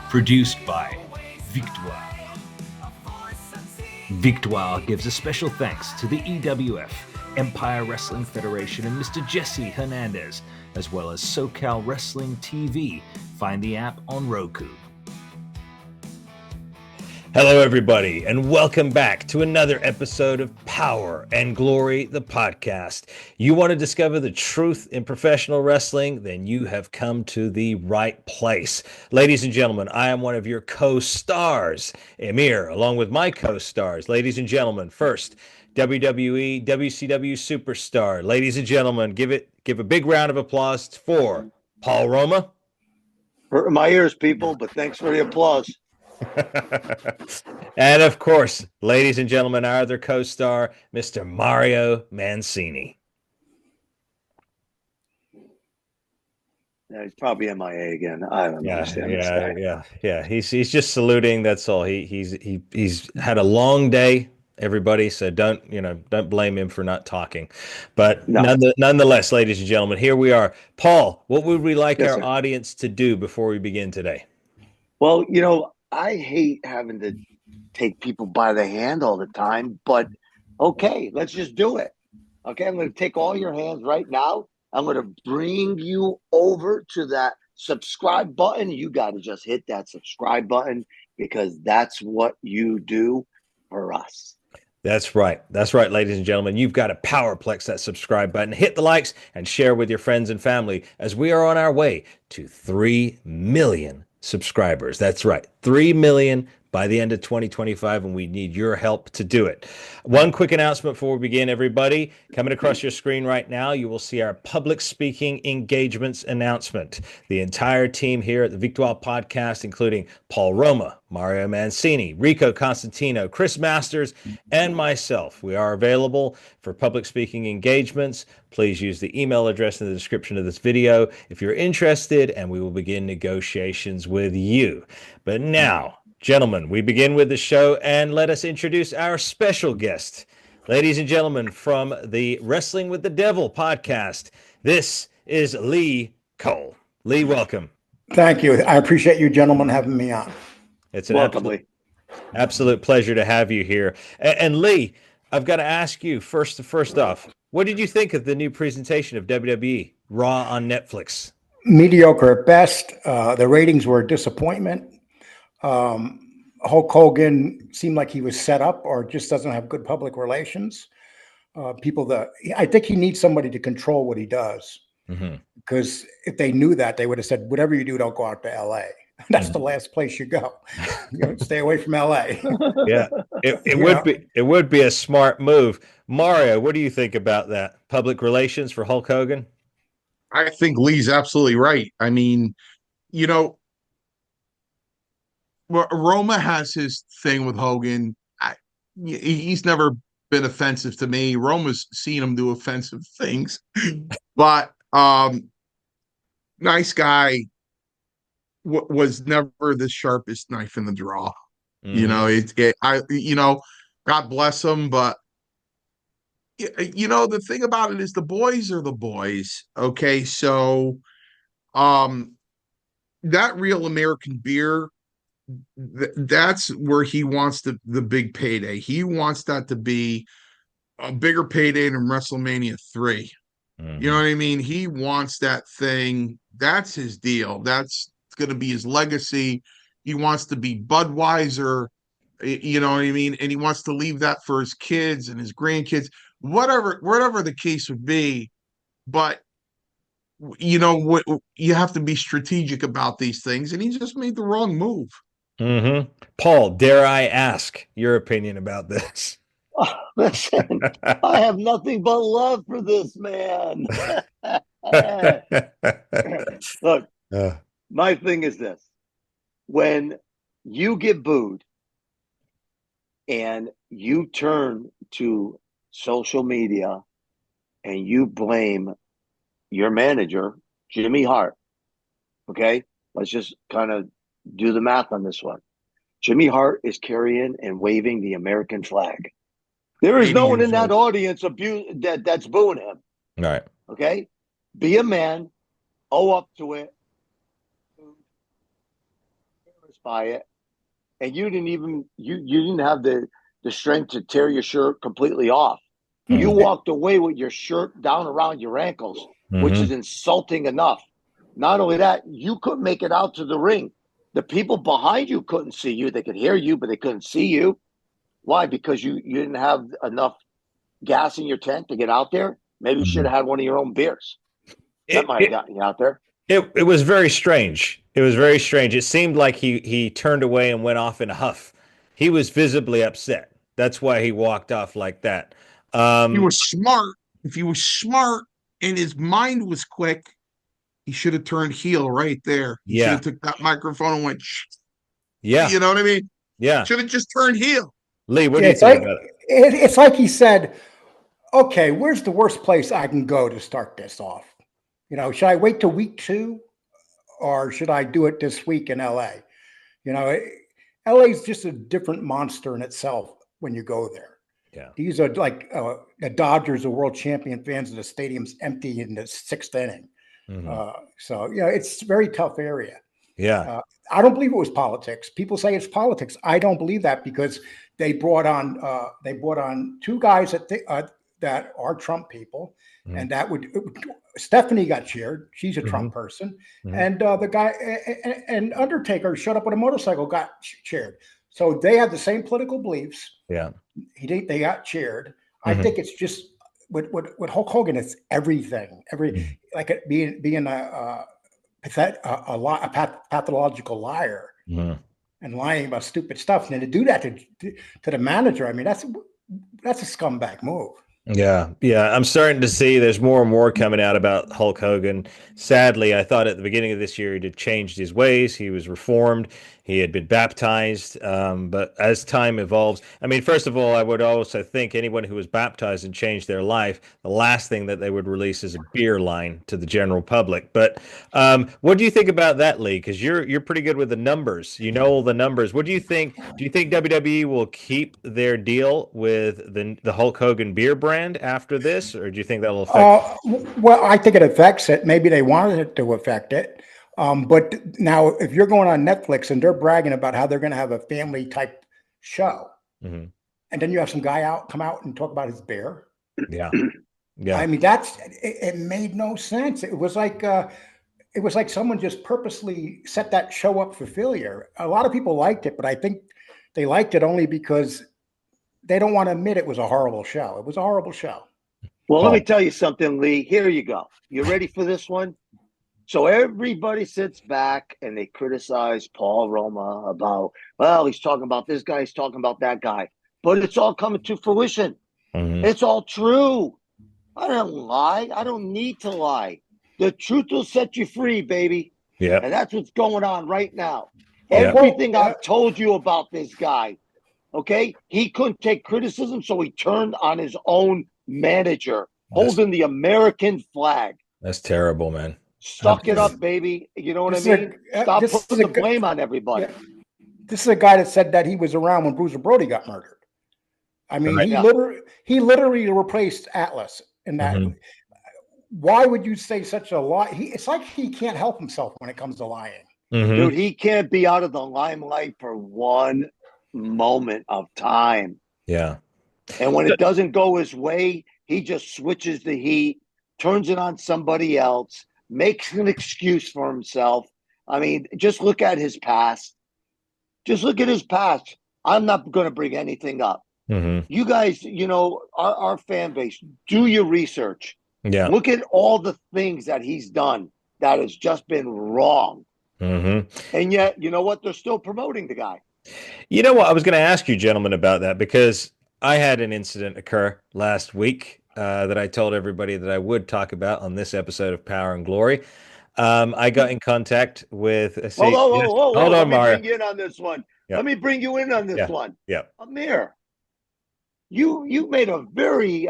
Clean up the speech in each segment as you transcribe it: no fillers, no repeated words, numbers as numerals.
Produced by Victoire. Victoire gives a special thanks to the EWF, Empire Wrestling Federation, and Mr. Jesse Hernandez, as well as SoCal Wrestling TV. Find the app on Roku. Hello, everybody, and welcome back to another episode of Power and Glory, the podcast. You want to discover the truth in professional wrestling? Then you have come to the right place. Ladies and gentlemen, I am one of your co-stars, Amir, along with my co-stars. Ladies and gentlemen, first, WWE WCW superstar. Ladies and gentlemen, give a big round of applause for Paul Roma. Hurting my ears, people, but thanks for the applause. And of course, ladies and gentlemen, our other co-star, Mr. Mario Mancini. Yeah, he's probably MIA again. I don't understand this guy. Yeah. He's just saluting. That's all. He's had a long day, everybody. So don't blame him for not talking. But nonetheless, ladies and gentlemen, here we are. Paul, what would we like our audience to do before we begin today? Well, I hate having to take people by the hand all the time, but okay, let's just do it. Okay, I'm going to take all your hands right now. I'm going to bring you over to that subscribe button. You got to just hit that subscribe button because that's what you do for us. That's right, ladies and gentlemen. You've got to powerplex that subscribe button, hit the likes, and share with your friends and family as we are on our way to 3 million subscribers. That's right, 3 million by the end of 2025, and we need your help to do it. One quick announcement before we begin, everybody. Coming across your screen right now, you will see our public speaking engagements announcement. The entire team here at the Victoire podcast, including Paul Roma, Mario Mancini, Rico Constantino, Chris Masters, and myself. We are available for public speaking engagements. Please use the email address in the description of this video if you're interested, and we will begin negotiations with you. But now, gentlemen, we begin with the show, and let us introduce our special guest. Ladies and gentlemen, from the Wrestling with the Devil podcast, this is Lee Cole. Lee, welcome. Thank you. I appreciate you gentlemen having me on. It's an absolute pleasure to have you here. And Lee, I've got to ask you first off, what did you think of the new presentation of WWE Raw on Netflix? Mediocre at best. The ratings were a disappointment. Hulk Hogan seemed like he was set up or just doesn't have good public relations. I think he needs somebody to control what he does. Because if they knew that, they would have said, whatever you do, don't go out to LA. That's the last place you go. Stay away from LA. Yeah, it would be a smart move. Mario, what do you think about that? Public relations for Hulk Hogan? I think Lee's absolutely right. I mean, Roma has his thing with Hogan. He's never been offensive to me. Roma's seen him do offensive things, but nice guy. Was never the sharpest knife in the draw. God bless him, but the thing about it is the boys are the boys. Okay, so that Real American Beer, that's where he wants the big payday. He wants that to be a bigger payday than WrestleMania 3. You know what I mean? He wants that thing. That's his deal. That's going to be his legacy. He wants to be Budweiser, you know what I mean? And he wants to leave that for his kids and his grandkids, whatever the case would be. But you have to be strategic about these things, and he just made the wrong move. Paul, dare I ask your opinion about this? Oh, listen, I have nothing but love for this man. Look, my thing is this. When you get booed and you turn to social media and you blame your manager, Jimmy Hart, okay? Let's just kind of do the math on this one. Jimmy Hart is carrying and waving the American flag. There is no one in that audience that's booing him. Right. Okay? Be a man, owe up to it. justify it, and you didn't have the strength to tear your shirt completely off. You walked away with your shirt down around your ankles, which is insulting enough. Not only that, you couldn't make it out to the ring. The people behind you couldn't see you. They could hear you, but they couldn't see you. Why? Because you didn't have enough gas in your tank to get out there. Maybe you should have had one of your own beers. That might have gotten you out there. It was very strange. It was very strange. It seemed like he turned away and went off in a huff. He was visibly upset. That's why he walked off like that. He was smart. If he was smart and his mind was quick, he should have turned heel right there. He should have took that microphone and went, shh. Yeah. You know what I mean? Yeah. Should have just turned heel. Lee, what do you think about it? It's like he said, okay, where's the worst place I can go to start this off? You know, should I wait till week 2 or should I do it this week in LA? You know, LA is just a different monster in itself when you go there. Yeah. These are like the Dodgers are world champion fans, and the stadium's empty in the 6th inning. So, you know, it's a very tough area. Yeah. I don't believe it was politics. People say it's politics. I don't believe that because they brought on 2 guys that are Trump people, and that Stephanie got cheered. She's a Trump person, and the guy and Undertaker showed up with a motorcycle, got cheered. So they have the same political beliefs. Yeah, they got cheered. I think it's just with Hulk Hogan. It's everything. Like it being a pathological liar and lying about stupid stuff, and then to do that to the manager. I mean, that's a scumbag move. Yeah. I'm starting to see there's more and more coming out about Hulk Hogan. Sadly, I thought at the beginning of this year he'd changed his ways. He was reformed. He had been baptized. But as time evolves, I mean, first of all, I would also think anyone who was baptized and changed their life, the last thing that they would release is a beer line to the general public. But what do you think about that, Lee? Because you're pretty good with the numbers. You know all the numbers. What do you think? Do you think WWE will keep their deal with the Hulk Hogan beer brand after this, or do you think that'll affect? Well, I think it affects it. Maybe they wanted it to affect it. But now, if you're going on Netflix and they're bragging about how they're going to have a family type show, and then you have some guy come out and talk about his beer. Yeah. I mean, it made no sense. It was like someone just purposely set that show up for failure. A lot of people liked it, but I think they liked it only because they don't want to admit it was a horrible show. It was a horrible show. Well, let me tell you something, Lee. Here you go. You ready for this one? So everybody sits back and they criticize Paul Roma about, well, he's talking about this guy, he's talking about that guy. But it's all coming to fruition. It's all true. I don't lie. I don't need to lie. The truth will set you free, baby. Yeah. And that's what's going on right now. Everything I've told you about this guy, okay? He couldn't take criticism, so he turned on his own manager, holding the American flag. That's terrible, man. Suck it up, baby. You know what I mean? Stop putting the blame on everybody. Yeah. This is a guy that said that he was around when Bruiser Brody got murdered. I mean, he literally replaced Atlas in that. Why would you say such a lie? It's like he can't help himself when it comes to lying. Dude, he can't be out of the limelight for one moment of time. Yeah. And when it doesn't go his way, he just switches the heat, turns it on somebody else, makes an excuse for himself. I mean, just look at his past. Just look at his past. I'm not going to bring anything up. You guys, you know, our fan base, do your research. Yeah. Look at all the things that he's done that has just been wrong. And yet, you know what? They're still promoting the guy. You know what? I was going to ask you, gentlemen, about that because I had an incident occur last week that I told everybody that I would talk about on this episode of Power and Glory. I got in contact with. Hold on, Mario. Let me bring you in on this one. Let me bring you in on this one. Yeah, Amir, you made a very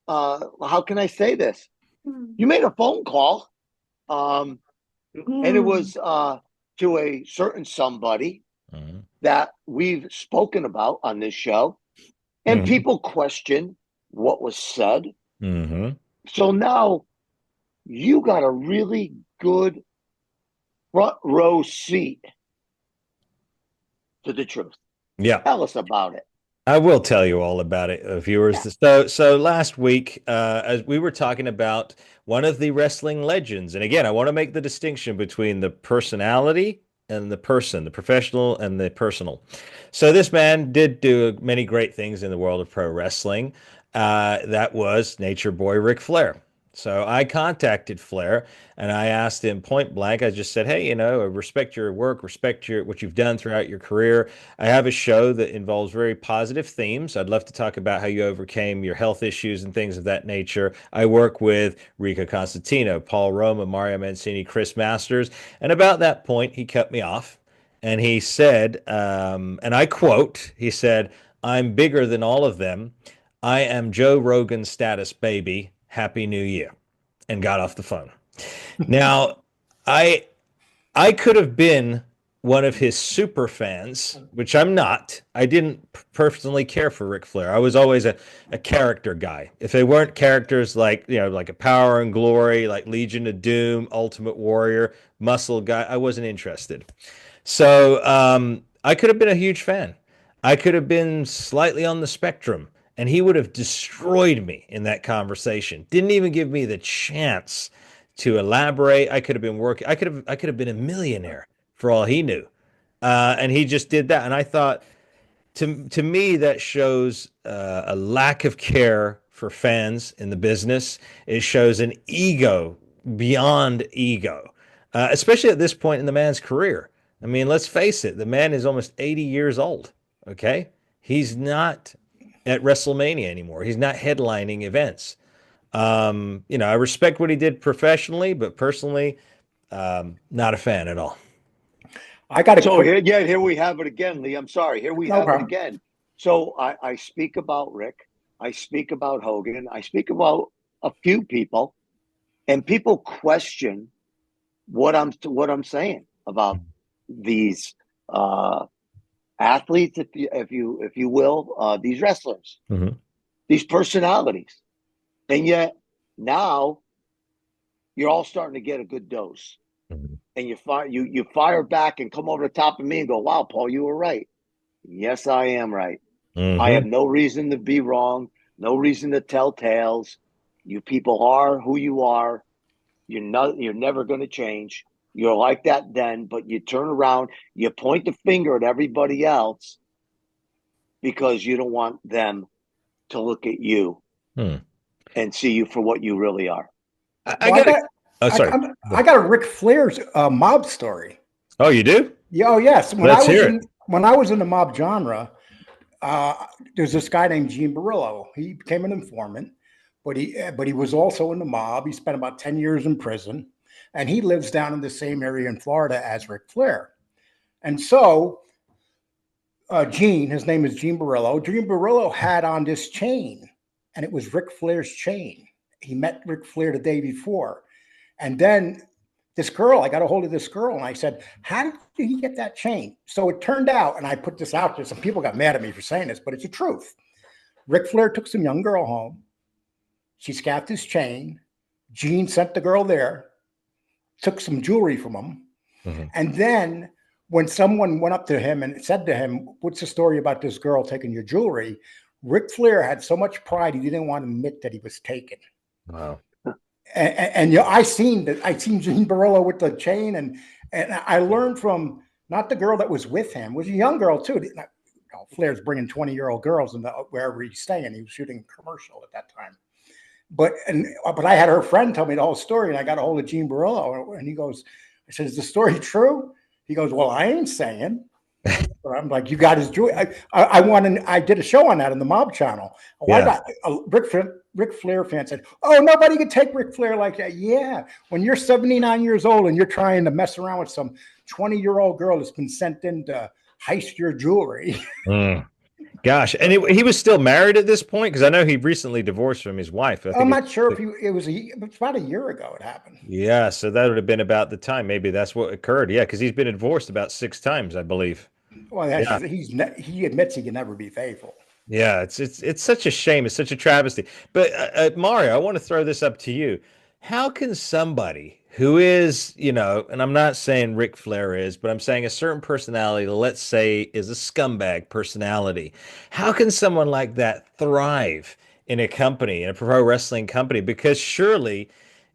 how can I say this? You made a phone call, and it was to a certain somebody that we've spoken about on this show, and people question what was said. So now you got a really good front row seat to the truth. Yeah. Tell us about it. I will tell you all about it, viewers. So last week, as we were talking about one of the wrestling legends, and again, I want to make the distinction between the personality and the person, the professional and the personal. So this man did do many great things in the world of pro wrestling. That was Nature Boy Ric Flair. So I contacted Flair and I asked him point blank. I just said, "Hey, I respect your work, respect what you've done throughout your career. I have a show that involves very positive themes. I'd love to talk about how you overcame your health issues and things of that nature. I work with Rico Constantino, Paul Roma, Mario Mancini, Chris Masters." And about that point, he cut me off and he said, and I quote, he said, "I'm bigger than all of them. I am Joe Rogan status, baby. Happy New Year," and got off the phone. Now, I I could have been one of his super fans, which I'm not. I didn't personally care for Ric Flair. I was always a character guy. If they weren't characters like, like a Power and Glory, like Legion of Doom, Ultimate Warrior, Muscle Guy, I wasn't interested. So I could have been a huge fan. I could have been slightly on the spectrum, and he would have destroyed me in that conversation. Didn't even give me the chance to elaborate. I could have been working. I could have been a millionaire for all he knew, and he just did that. And I thought, to me, that shows a lack of care for fans in the business. It shows an ego beyond ego, especially at this point in the man's career. I mean, let's face it, the man is almost 80 years old. Okay. He's not at WrestleMania anymore. He's not headlining events. I respect what he did professionally, but personally, not a fan at all. I got So here we have it again, Lee. I'm sorry. Here we have it again. So I speak about Rick. I speak about Hogan. I speak about a few people, and people question what I'm saying about these athletes, if you will, these wrestlers, these personalities, and yet now you're all starting to get a good dose. And you fire back and come over the top of me and go, "Wow, Paul, you were right." Yes, I am right. I have no reason to be wrong, no reason to tell tales. You people are who you are. You're never going to change. You're like that then, but you turn around, you point the finger at everybody else because you don't want them to look at you and see you for what you really are. I got a Ric Flair's mob story. Oh, you do? Yeah. Oh, yes. Let's hear it. When I was in the mob genre, there's this guy named Gene Barillo. He became an informant, but he was also in the mob. He spent about 10 years in prison, and he lives down in the same area in Florida as Ric Flair. And so Gene, his name is Gene Barillo. Gene Barillo had on this chain, and it was Ric Flair's chain. He met Ric Flair the day before. And then this girl, I got a hold of this girl, and I said, "How did he get that chain?" So it turned out, and I put this out there, some people got mad at me for saying this, but it's the truth. Ric Flair took some young girl home. She scaffed his chain. Gene sent the girl there, took some jewelry from him. And then when someone went up to him and said to him, "What's the story about this girl taking your jewelry?" Ric Flair had so much pride, he didn't want to admit that he was taken. Wow. And I seen Gene Barillo with the chain, and I learned from not the girl that was with him, it was a young girl too. Flair's bringing 20-year-old girls in wherever he's staying. He was shooting a commercial at that time. But I had her friend tell me the whole story, and I got a hold of Gene Barillo, and he goes, I said, "Is the story true?" He goes, "Well, I ain't saying." But I'm like, "You got his jewelry." I did a show on that on the Mob channel. I got a Ric Flair fan said, "Oh, nobody could take Ric Flair like that." Yeah, when you're 79 years old and you're trying to mess around with some 20-year-old girl that's been sent in to heist your jewelry. Gosh, and he was still married at this point, because I know he recently divorced from his wife. I'm not sure if it was about a year ago it happened. Yeah, so that would have been about the time. Maybe that's what occurred. Yeah, because he's been divorced about 6 times, I believe. Well, he admits he can never be faithful. Yeah, it's such a shame. It's such a travesty. But Mario, I want to throw this up to you. how can somebody who is, and I'm not saying Ric Flair is, but I'm saying a certain personality, let's say, is a scumbag personality. How can someone like that thrive in a company, in a pro wrestling company? Because surely,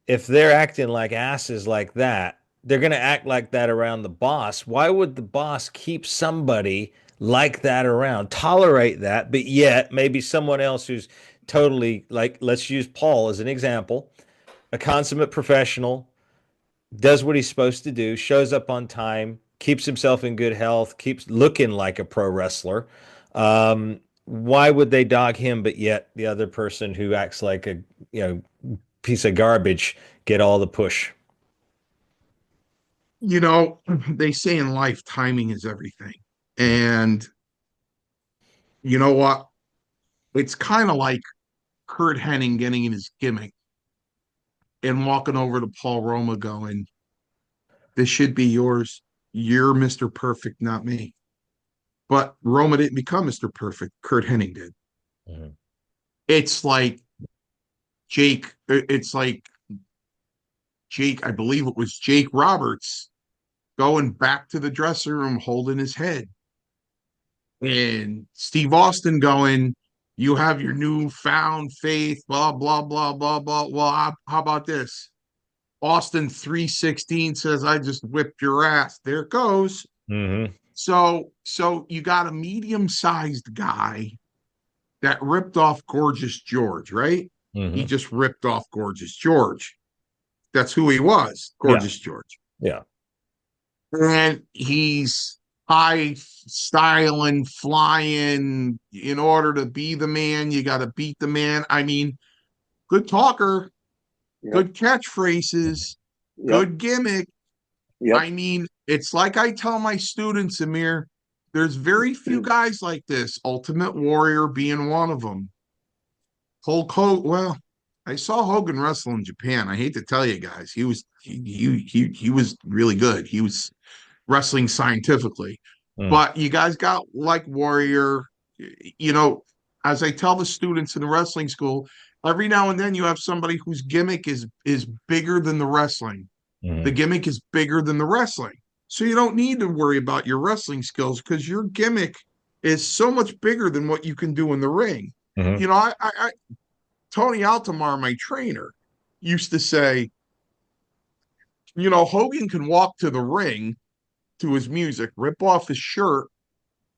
if they're acting like asses like that, they're going to act like that around the boss. Why would the boss keep somebody like that around, tolerate that, but yet maybe someone else who's totally like, let's use Paul as an example, a consummate professional, does what he's supposed to do, shows up on time, keeps himself in good health, keeps looking like a pro wrestler. Why would they dog him, but yet the other person who acts like a piece of garbage get all the push? You know, they say in life, timing is everything. And you know what? It's kind of like Kurt Hennig getting in his gimmick and walking over to Paul Roma going, this should be yours. You're Mr. Perfect, not me. But Roma didn't become Mr. Perfect. Kurt Hennig did. Mm-hmm. It's like it's like Jake, I believe it was Jake Roberts going back to the dressing room holding his head. And Steve Austin going, you have your newfound faith, blah, blah, blah, blah, blah. Well, how about this? Austin 316 says, I just whipped your ass. There it goes. Mm-hmm. So you got a medium-sized guy that ripped off Gorgeous George, right? He Mm-hmm. just ripped off Gorgeous George. That's who he was, Yeah. Gorgeous George. Yeah. And he's high styling, flying. In order to be the man, you got to beat the man. I mean, good talker, Yep. good catchphrases, Yep. good gimmick. Yep. I mean, it's like I tell my students, Amir, there's very few guys like this, Ultimate Warrior being one of them. Hulk Hogan, well, I saw Hogan wrestle in Japan. I hate to tell you guys, he was really good. He was wrestling scientifically. Mm. But you guys got like Warrior, you know, as I tell the students in the wrestling school, every now and then you have somebody whose gimmick is bigger than the wrestling. The Mm-hmm. gimmick is bigger than the wrestling. So you don't need to worry about your wrestling skills because your gimmick is so much bigger than what you can do in the ring. Mm-hmm. You know, Tony Altomar, my trainer, used to say, you know, Hogan can walk to the ring to his music, rip off his shirt,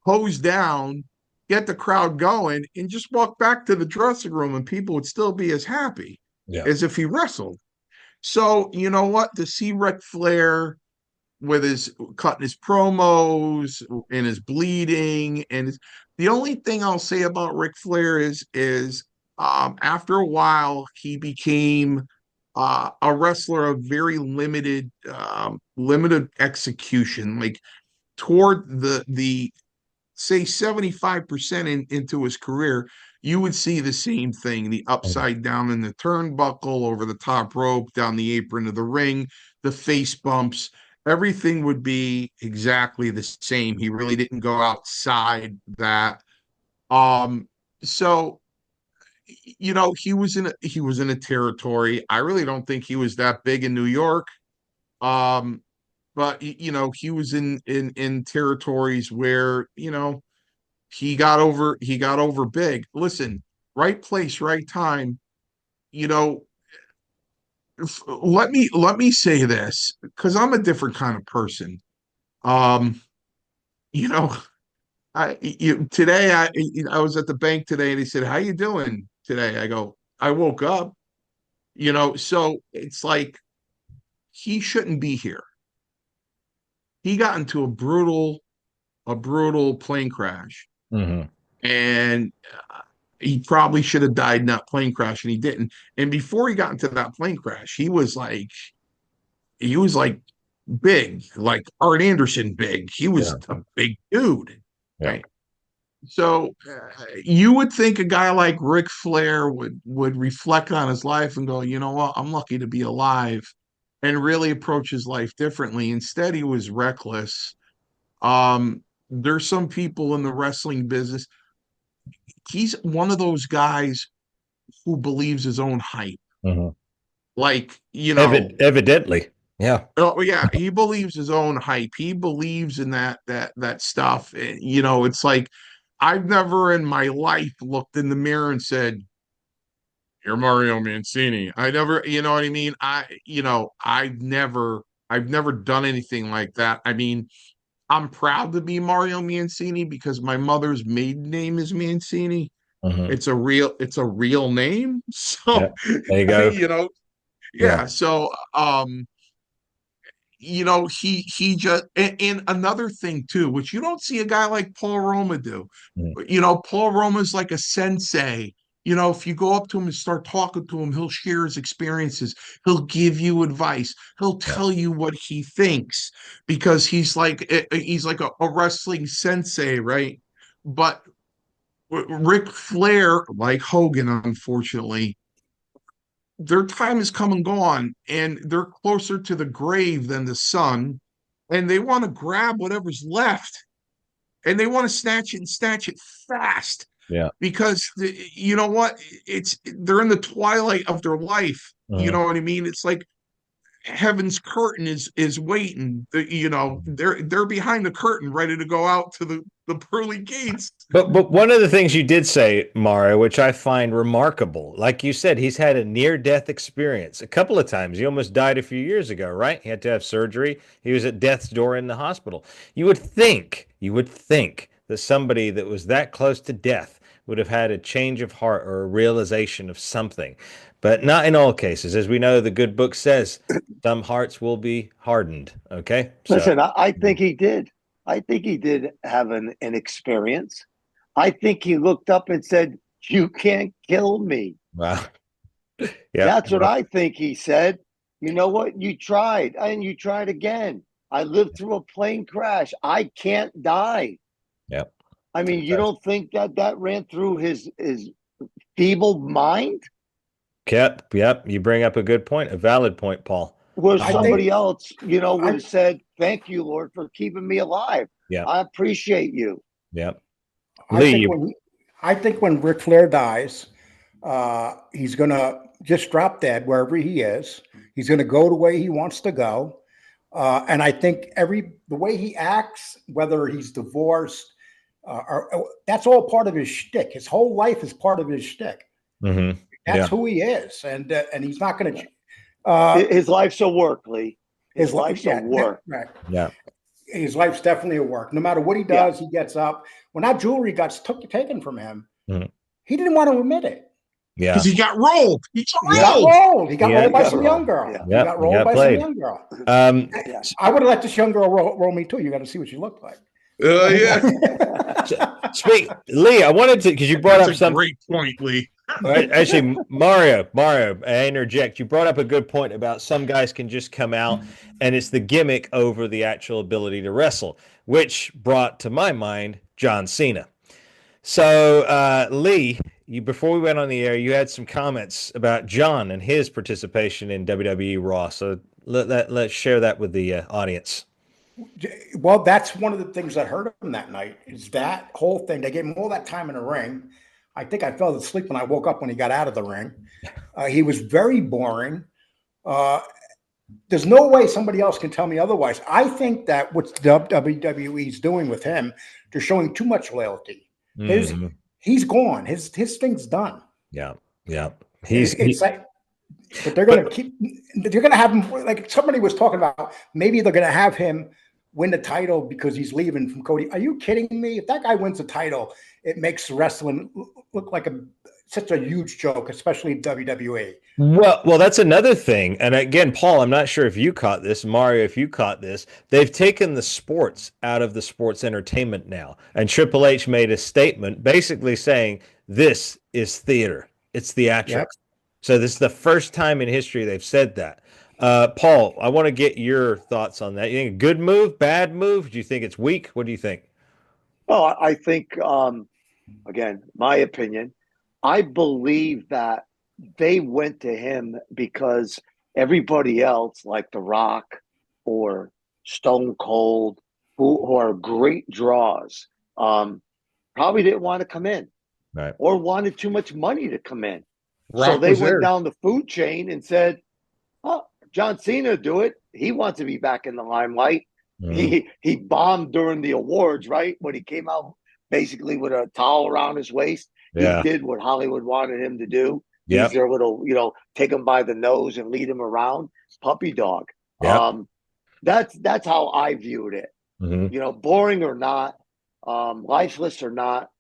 hose down, get the crowd going, and just walk back to the dressing room, and people would still be as happy Yeah. as if he wrestled. So, you know what? To see Ric Flair with his cutting his promos and his bleeding, and the only thing I'll say about Ric Flair is after a while he became a wrestler of very limited execution. Like toward the say 75% into his career, you would see the same thing, the upside down in the turnbuckle, over the top rope, down the apron of the ring, the face bumps. Everything would be exactly the same. He really didn't go outside that. Um, so you know, he was in a territory. I really don't think he was that big in New York. Um, but you know, he was in territories where, you know, he got over big. Listen, right place, right time. You know, let me say this because I'm a different kind of person. Um, you know, today I was at the bank today and he said, "How you doing today?" I go, "I woke up." You know, so it's like he shouldn't be here. He got into a brutal plane crash, Mm-hmm. and he probably should have died in that plane crash, and he didn't. And before he got into that plane crash, he was like big, like Art Anderson big. He was Yeah. a big dude, Yeah. right? So you would think a guy like Ric Flair would reflect on his life and go, you know what, I'm lucky to be alive, and really approach his life differently. Instead, he was reckless. There's some people in the wrestling business. He's one of those guys who believes his own hype. Mm-hmm. Like, you know, Evidently. Yeah. oh yeah, he believes his own hype. He believes in that stuff. You know, it's like I've never in my life looked in the mirror and said, "You're Mario Mancini." I never, you know what I mean? I've never done anything like that. I mean, I'm proud to be Mario Mancini because my mother's maiden name is Mancini. Hmm. It's a real name. Yeah. So, There you go. you know, Yeah. yeah. So, you know, he just and another thing too, which you don't see a guy like Paul Roma do. Mhm. You know, Paul Roma's like a sensei. You know, if you go up to him and start talking to him, he'll share his experiences. He'll give you advice. He'll Yeah. tell you what he thinks because he's like a wrestling sensei, right? But Ric Flair, like Hogan, unfortunately, their time has come and gone, and they're closer to the grave than the sun, and they want to grab whatever's left, and they want to snatch it and snatch it fast Yeah. because you know what? It's they're in the twilight of their life. You Mhm. know what I mean? It's like heaven's curtain is waiting. You know, they're behind the curtain, ready to go out to the pearly gates. But one of the things you did say, Mario, which I find remarkable, like you said, he's had a near-death experience a couple of times. He almost died a few years ago, right? He had to have surgery. He was at death's door in the hospital. You would think that somebody that was that close to death would have had a change of heart or a realization of something, but not in all cases. As we know, the good book says some hearts will be hardened. Okay, so Listen, I think he did. I think he did have an experience. I think he looked up and said, "You can't kill me." wow, yeah, That's what I think he said. You know what? You tried, and you tried again. I lived through a plane crash. I can't die. yeah. I mean, you don't think that that ran through his feeble mind? Yep. You bring up a good point, a valid point, Paul. Where I think somebody else, would I have said, "Thank you, Lord, for keeping me alive. Yeah, I appreciate you." yep. I Lee, think when Ric Flair dies, he's gonna just drop dead wherever he is. He's gonna go the way he wants to go, and I think the way he acts, whether he's divorced, that's all part of his shtick. His whole life is part of his shtick. hmm That's yeah, who he is, and he's not gonna. Uh, His life's a work, Lee. His life's a yeah, work. right. yeah, His life's definitely a work. No matter what he Yeah. does, he gets up. When that jewelry got taken from him, mhm, he didn't want to admit it. yeah, Because he got rolled. He He got got rolled. rolled. He got Yeah, rolled He by got some young rolled. girl. Yeah. He yep. got He rolled got by some played. young girl. Um, Yeah. I would have let this young girl roll me too. You got to see what she looked like. Yeah, speak, Lee. I wanted to because you brought that's up a some. great point, Lee. Actually, Mario, I interject. You brought up a good point about some guys can just come out and it's the gimmick over the actual ability to wrestle, which brought to my mind John Cena. So, Lee, you before we went on the air, you had some comments about John and his participation in WWE Raw. So let's share that with the audience. Well, that's one of the things that hurt him that night. Is that whole thing? They gave him all that time in the ring. I think I fell asleep when I woke up when he got out of the ring. He was very boring. Uh, there's no way somebody else can tell me otherwise. I think that what WWE is doing with him, they're showing too much loyalty. His Hmm. He's gone. His thing's done. Yeah, yeah. It's like, but But they're gonna have him, like somebody was talking about. Maybe they're gonna have him win the title because he's leaving from Cody. Are you kidding me? If that guy wins the title, it makes wrestling look like such a huge joke, especially WWE. well, that's another thing. And again, Paul, I'm not sure if you caught this, Mario, if you caught this. They've taken the sports out of the sports entertainment now. And Triple H made a statement basically saying this is theater. It's Yep. theatrics. So this is the first time in history they've said that. Paul, I want to get your thoughts on that. You think a good move, bad move? Do you think it's weak? What do you think? Well, I think, again, my opinion, I believe that they went to him because everybody else, like The Rock or Stone Cold, who are great draws, probably didn't want to come in Right. or wanted too much money to come in. So Rock they was went there. down the food chain and said, Oh, John Cena do it. He wants to be back in the limelight. Mm. He bombed during the awards, right? When he came out basically with a towel around his waist. He Yeah. did what Hollywood wanted him to do. He's Yep. their little, take him by the nose and lead him around. Puppy dog. Yep. That's how I viewed it. Hmm. Boring or not, lifeless or not,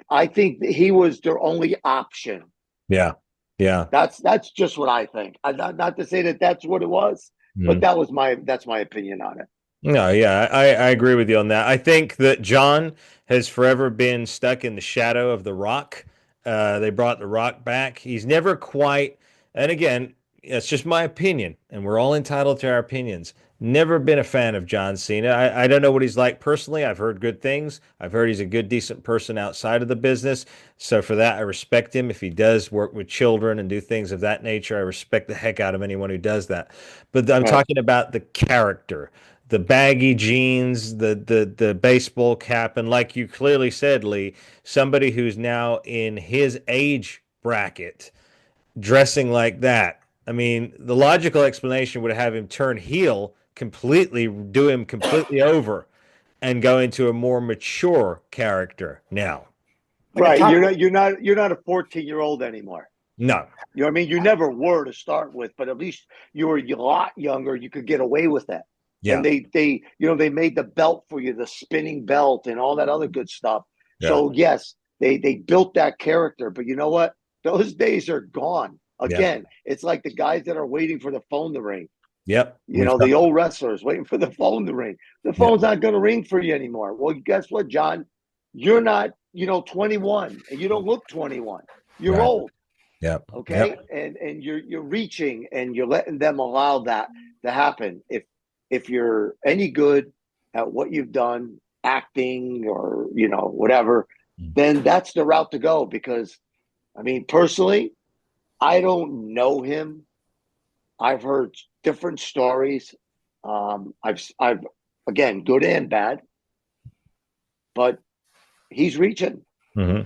I think that he was their only option. Yeah. Yeah. That's just what I think. Not to say that that's what it was, but Mhm. that's my opinion on it. No, yeah, I agree with you on that. I think that John has forever been stuck in the shadow of The Rock. They brought The Rock back. He's never quite, and again, it's just my opinion, and we're all entitled to our opinions. Never been a fan of John Cena. I don't know what he's like personally. I've heard good things. I've heard he's a good, decent person outside of the business. So for that, I respect him. If he does work with children and do things of that nature, I respect the heck out of anyone who does that. But I'm Right. talking about the character, the baggy jeans, the baseball cap, and like you clearly said, Lee, somebody who's now in his age bracket dressing like that. I mean, the logical explanation would have him turn heel completely, do him completely over, and go into a more mature character now. Like a Right. top. You're not a 14-year-old anymore. No. You know what I mean? You never were to start with, but at least you were a lot younger. You could get away with that. And Yeah. they made the belt for you, the spinning belt and all that other good stuff. Yeah. So yes, they built that character, but you know what? Those days are gone. Yeah. Again, it's like the guys that are waiting for the phone to ring. Yep. We've The old wrestlers waiting for the phone to ring. The yeah. phone's not going to ring for you anymore. Well, guess what, John? You're not, 21, and you don't look 21. You're Right. old. Yep. Okay, Yep. and you're reaching and you're letting them allow that to happen. If you're any good at what you've done, acting or whatever, then that's the route to go. Because I mean, personally, I don't know him. I've heard different stories. I've again, good and bad, but he's reaching. Hmm. I,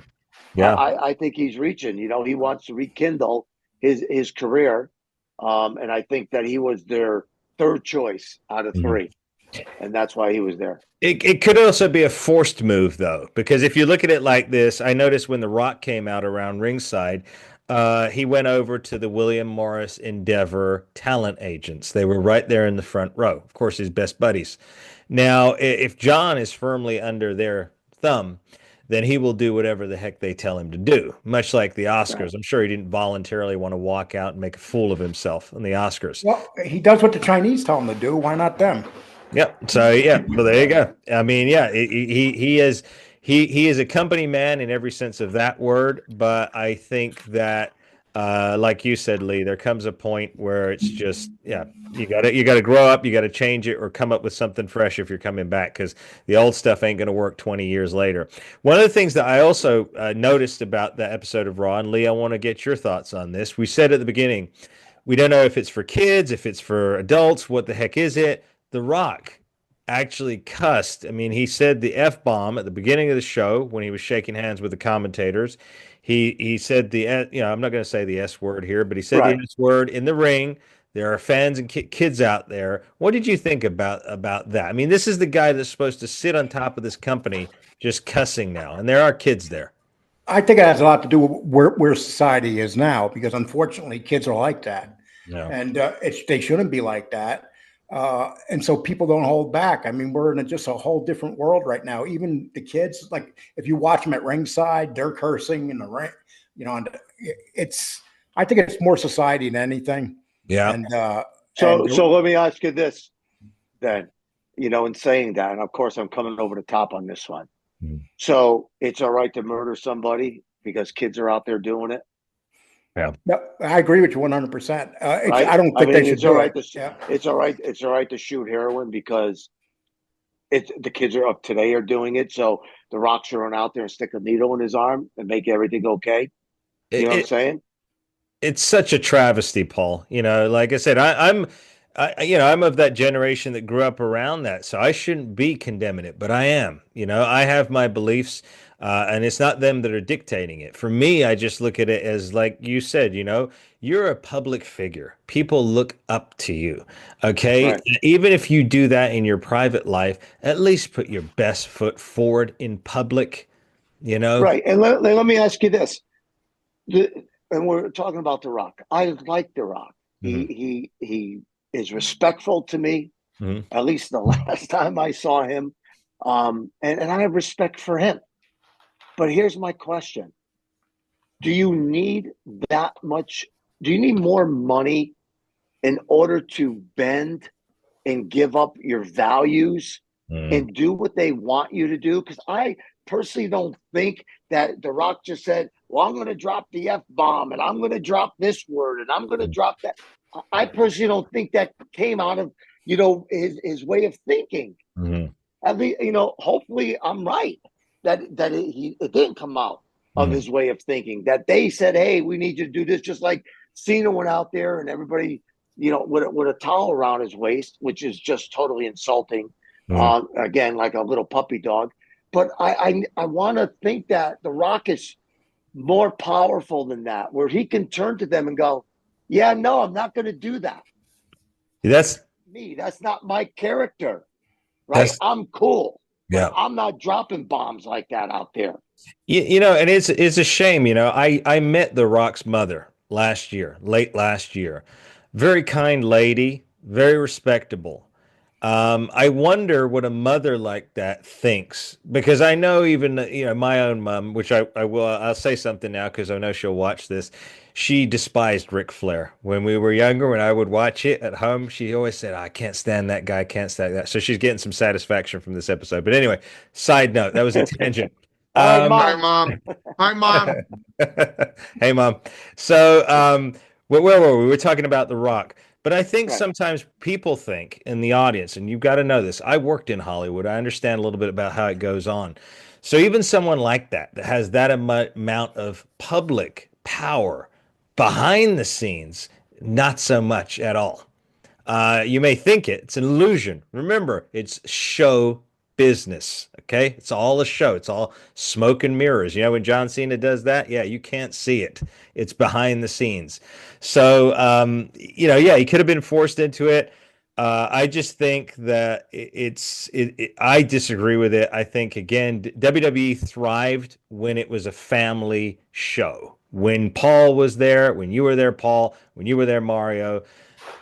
Yeah. I think he's reaching. He wants to rekindle his career, and I think that he was their third choice out of Mhm. three, and that's why he was there. It could also be a forced move, though, because if you look at it like this, I noticed when The Rock came out around ringside, he went over to the William Morris Endeavor talent agents. They were right there in the front row. Of course, his best buddies. Now, if John is firmly under their thumb, then he will do whatever the heck they tell him to do, much like the Right. Oscars. I'm sure he didn't voluntarily want to walk out and make a fool of himself in the Oscars. Well, he does what the Chinese tell him to do. Why not them? Yep. So yeah, well there you go. I mean, yeah, he is a company man in every sense of that word, but I think that like you said, Lee, there comes a point where it's just yeah, you gotta grow up, you gotta change it or come up with something fresh if you're coming back because the old stuff ain't gonna work 20 years later. One of the things that I also noticed about that episode of Raw, and Lee, I want to get your thoughts on this. We said at the beginning, we don't know if it's for kids, if it's for adults, what the heck is it? The Rock actually cussed. I mean, he said the F bomb at the beginning of the show when he was shaking hands with the commentators. He said I'm not going to say the S word here, but he said the Right. S word in the ring. There are fans and kids out there. What did you think about that? I mean, this is the guy that's supposed to sit on top of this company just cussing now, and there are kids there. I think it has a lot to do with where society is now, because unfortunately, kids are like that, No. and they shouldn't be like that. And so people don't hold back. I mean, we're in just a whole different world right now. Even the kids, like if you watch them at ringside, they're cursing in the ring. And it's. I think it's more society than anything. Yeah. And So let me ask you this then. In saying that, and of course I'm coming over the top on this one. Mhm. So it's all right to murder somebody because kids are out there doing it, Yeah. no, I agree with you 100%. right? I don't I think they mean, should it's all do right it. Yeah. it's all right. It's all right to shoot heroin because the kids are up today are doing it. So the Rock's run out there and stick a needle in his arm and make everything okay. You It, know what I'm it, saying? it's such a travesty, Paul. Like I said, I'm I'm of that generation that grew up around that, so I shouldn't be condemning it, but I am. I have my beliefs, and it's not them that are dictating it. For me, I just look at it as, like you said, you're a public figure. People look up to you. Okay, Right. even if you do that in your private life, at least put your best foot forward in public. You know. Right. And let me ask you this. The, and we're talking about The Rock. I like The Rock. Hmm. He is respectful to me, Hmm. at least the last time I saw him. And I have respect for him. But here's my question. Do you need that much? Do you need more money in order to bend and give up your values Hmm. and do what they want you to do? Because I personally don't think that The Rock just said, well, I'm going to drop the F bomb and I'm going to drop this word and I'm going to drop that. I personally don't think that came out of, his way of thinking. Hmm. At least, hopefully I'm right it didn't come out of Hmm. his way of thinking, that they said, hey, we need you to do this, just like Cena went out there and everybody, with a towel around his waist, which is just totally insulting. Hmm. Again, like a little puppy dog. But I want to think that The Rock is more powerful than that, where he can turn to them and go, yeah, no, I'm not going to do that. That's Me, that's not my character, right? that's I'm cool, but yeah. I'm not dropping bombs like that out there. And it's a shame. I met The Rock's mother last year, late last year. Very kind lady, very respectable. I wonder what a mother like that thinks, because I know, even my own mom, which I'll say something now because I know she'll watch this. She despised Ric Flair when we were younger. When I would watch it at home, she always said, "I can't stand that guy, I can't stand that." So she's getting some satisfaction from this episode. But anyway, side note, that was a tangent. All right, Um, Hi, mom. mom. Hi, mom. Hey, mom. So, where were we? We were talking about The Rock. But I think Right. sometimes people think in the audience, and you've got to know this. I worked in Hollywood. I understand a little bit about how it goes on. So even someone like that has that amount of public power behind the scenes, not so much at all. You may think it's an illusion. Remember, it's show business. Okay, it's all a show. It's all smoke and mirrors. When John Cena does that, yeah, you can't see it. It's behind the scenes. So, yeah, he could have been forced into it. I just think that I disagree with it. I think, again, WWE thrived when it was a family show. When Paul was there, when you were there, Paul, when you were there, Mario.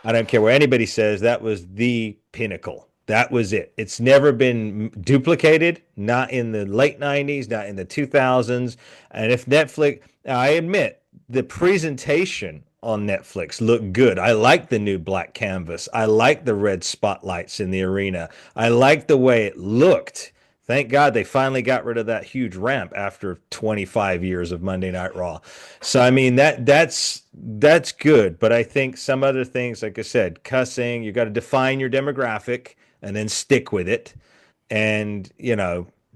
I don't care what anybody says. That was the pinnacle. That was it. It's never been duplicated, not in the late 90s, not in the 2000s. And if Netflix, I admit, the presentation on Netflix looked good. I like the new black canvas. I like the red spotlights in the arena. I like the way it looked. Thank God they finally got rid of that huge ramp after 25 years of Monday Night Raw. So I mean that's good, but I think some other things, like I said, cussing, you got to define your demographic and then stick with it. And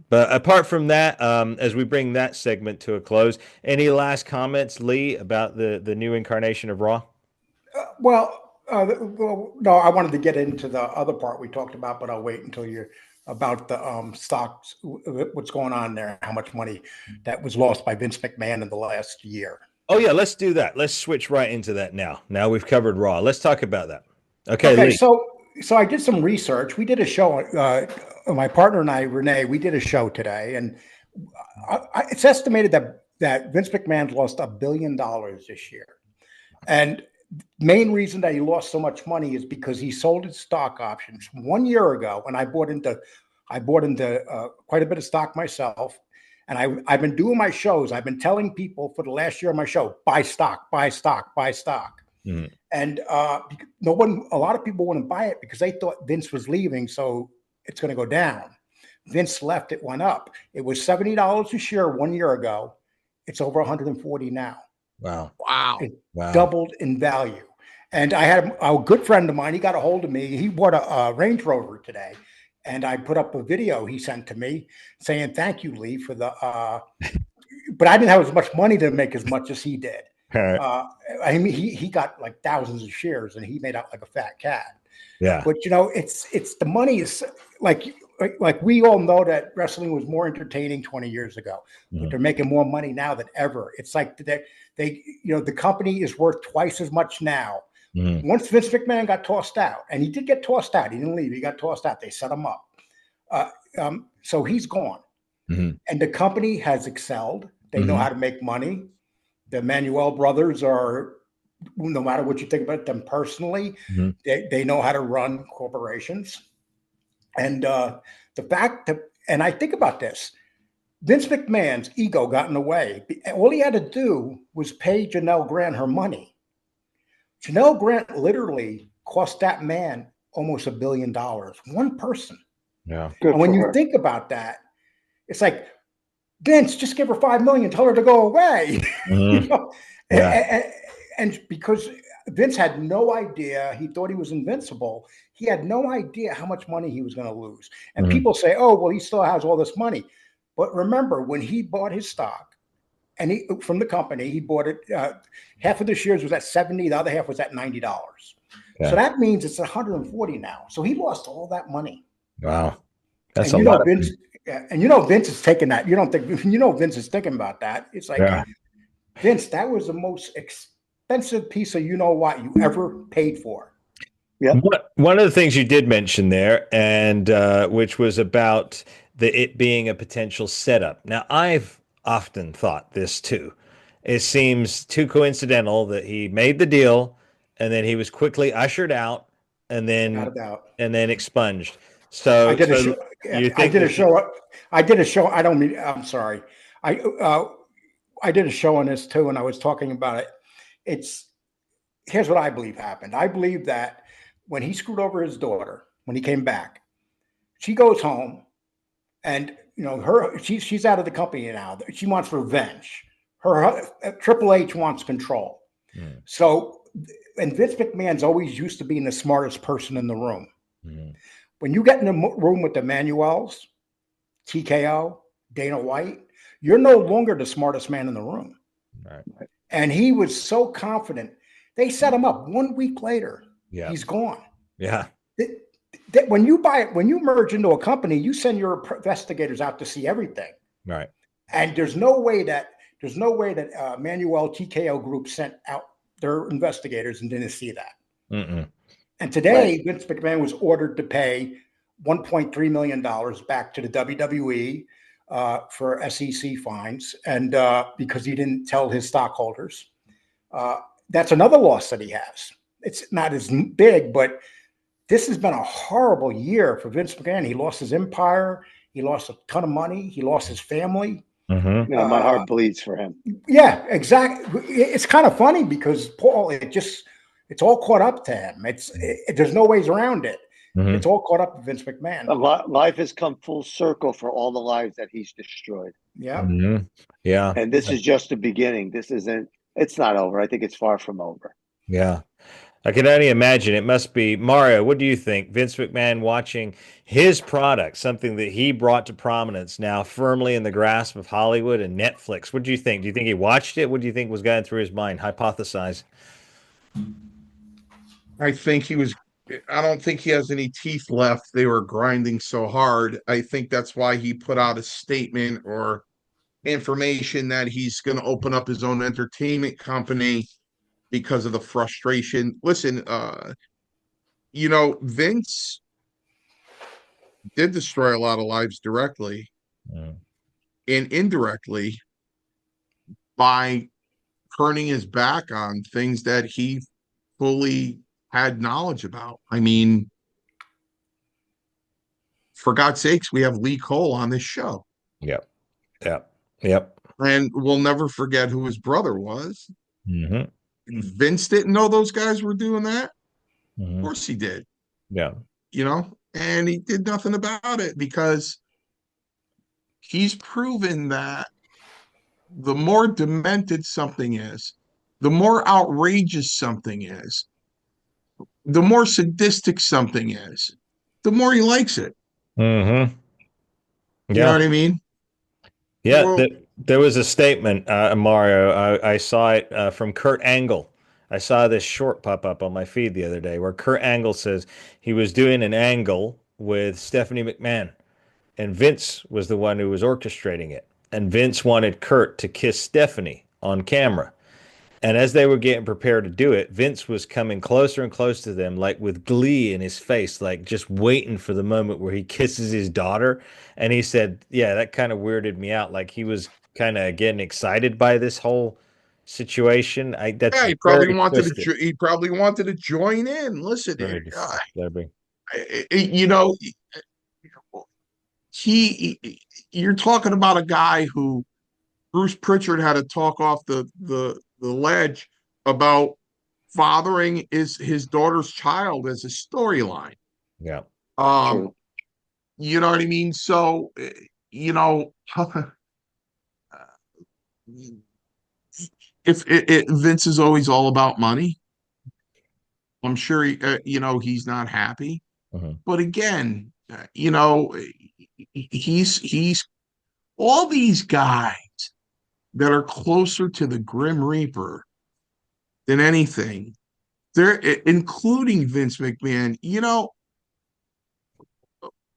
but apart from that, as we bring that segment to a close, any last comments, Lee, about the new incarnation of Raw? Well, no, I wanted to get into the other part we talked about, but I'll wait until you're about the stocks, what's going on there, how much money that was lost by Vince McMahon in the last year. Oh yeah, let's do that. Let's switch right into that now. Now we've covered Raw. Let's talk about that. Okay, Okay, Lee. so I did some research. We did a show. My partner and I, Renee, we did a show today, and it's estimated that Vince McMahon lost $1 billion this year, and main reason that he lost so much money is because he sold his stock options 1 year ago, and I bought into quite a bit of stock myself, and I've been doing my shows. I've been telling people for the last year of my show, buy stock, buy stock, buy stock. Mhm. And a lot of people wouldn't buy it because they thought Vince was leaving, so it's going to go down. Vince left, it went up. It was $70 a share 1 year ago. It's over 140 now. Wow. Wow. It Wow. doubled in value. And I had a good friend of mine. He got a hold of me. He bought a Range Rover today, and I put up a video he sent to me saying, "Thank you, Lee, for the." But I didn't have as much money to make as much as he did. All right. Uh, I mean, he got like thousands of shares, and he made out like a fat cat. Yeah. But it's the money is like we all know that wrestling was more entertaining 20 years ago, but they're making more money now than ever. It's like they the company is worth twice as much now. Once Vince McMahon got tossed out, and he did get tossed out, he didn't leave, he got tossed out. They set him up. So he's gone. And the company has excelled. They know how to make money. The Manuel brothers are, no matter what you think about them personally, they know how to run corporations. And the fact that, and I think about this, Vince McMahon's ego got in the way. All he had to do was pay Janelle Grant her money. Janelle Grant literally cost that man almost $1 billion. One person. Yeah. And when you think about that, it's like, Vince, just give her $5 million, tell her to go away. And because Vince had no idea, he thought he was invincible. He had no idea how much money he was going to lose. And people say, oh, well, he still has all this money. But remember, when he bought his stock, and from the company, he bought it, half of the shares was at $70, the other half was at $90. So that means it's $140 now. So he lost all that money. Wow. That's and a lot. Vince, and Vince is taking that. You don't think Vince is thinking about that. It's like, Vince, that was the most expensive piece of what you ever paid for. Yeah. One of the things you did mention there, and which was about it being a potential setup. Now, I've often thought this too. It seems too coincidental that he made the deal and then he was quickly ushered out and then expunged. So I did a show. I did a show. I'm sorry. I did a show on this too, and I was talking about it. Here's what I believe happened. I believe that when he screwed over his daughter, when he came back, she goes home, and she's out of the company now. She wants revenge. Her Triple H wants control. So, and Vince McMahon's always used to being the smartest person in the room. When you get in the room with the Manuels, TKO, Dana White, you're no longer the smartest man in the room. Right. And he was so confident. They set him up 1 week later. Yeah. He's gone. Yeah. When you merge into a company, you send your investigators out to see everything. Right. And there's no way that Manuel TKO Group sent out their investigators and didn't see that. And today, Vince McMahon was ordered to pay $1.3 million back to the WWE for SEC fines, and because he didn't tell his stockholders. That's another loss that he has. It's not as big, but this has been a horrible year for Vince McMahon. He lost his empire. He lost a ton of money. He lost his family. My heart bleeds for him. Yeah, exactly. It's kind of funny because Paul, it's all caught up to him. There's no ways around it. It's all caught up to Vince McMahon. Life has come full circle for all the lives that he's destroyed. Yeah. Yeah. And this is just the beginning. It's not over. I think it's far from over. Yeah. I can only imagine. It must be. Mario, what do you think? Vince McMahon watching his product, something that he brought to prominence, now firmly in the grasp of Hollywood and Netflix. What do you think? Do you think he watched it? What do you think was going through his mind? Hypothesize. I don't think he has any teeth left. They were grinding so hard. I think that's why he put out a statement or information that he's going to open up his own entertainment company because of the frustration. Listen, Vince did destroy a lot of lives directly and indirectly by turning his back on things that he fully had knowledge about. I mean, for God's sakes, we have Lee Cole on this show. Yep. And we'll never forget who his brother was. Vince didn't know those guys were doing that. Of course he did. Yeah. And he did nothing about it because he's proven that the more demented something is, the more outrageous something is, the more sadistic something is, the more he likes it. Yeah. You know what I mean? Yeah. There was a statement, Mario. I saw it from Kurt Angle I saw this short pop up on my feed the other day where Kurt Angle says he was doing an angle with Stephanie McMahon, and Vince was the one who was orchestrating it. And Vince wanted Kurt to kiss Stephanie on camera. And as they were getting prepared to do it, Vince was coming closer and closer to them, like with glee in his face, like just waiting for the moment where he kisses his daughter. And he said, yeah, that kind of weirded me out. Like he was kind of getting excited by this whole situation. That's Yeah, very twisted. he probably wanted to join in. Listen, Very disturbing. you know, you're talking about a guy who Bruce Pritchard had to talk off the ledge about fathering his daughter's child as a storyline. Yeah. True. You know what I mean? So, you know, if Vince is always all about money, I'm sure you know, he's not happy. Mhm. But again, you know, he's all these guys that are closer to the Grim Reaper than anything. They're including Vince McMahon. You know,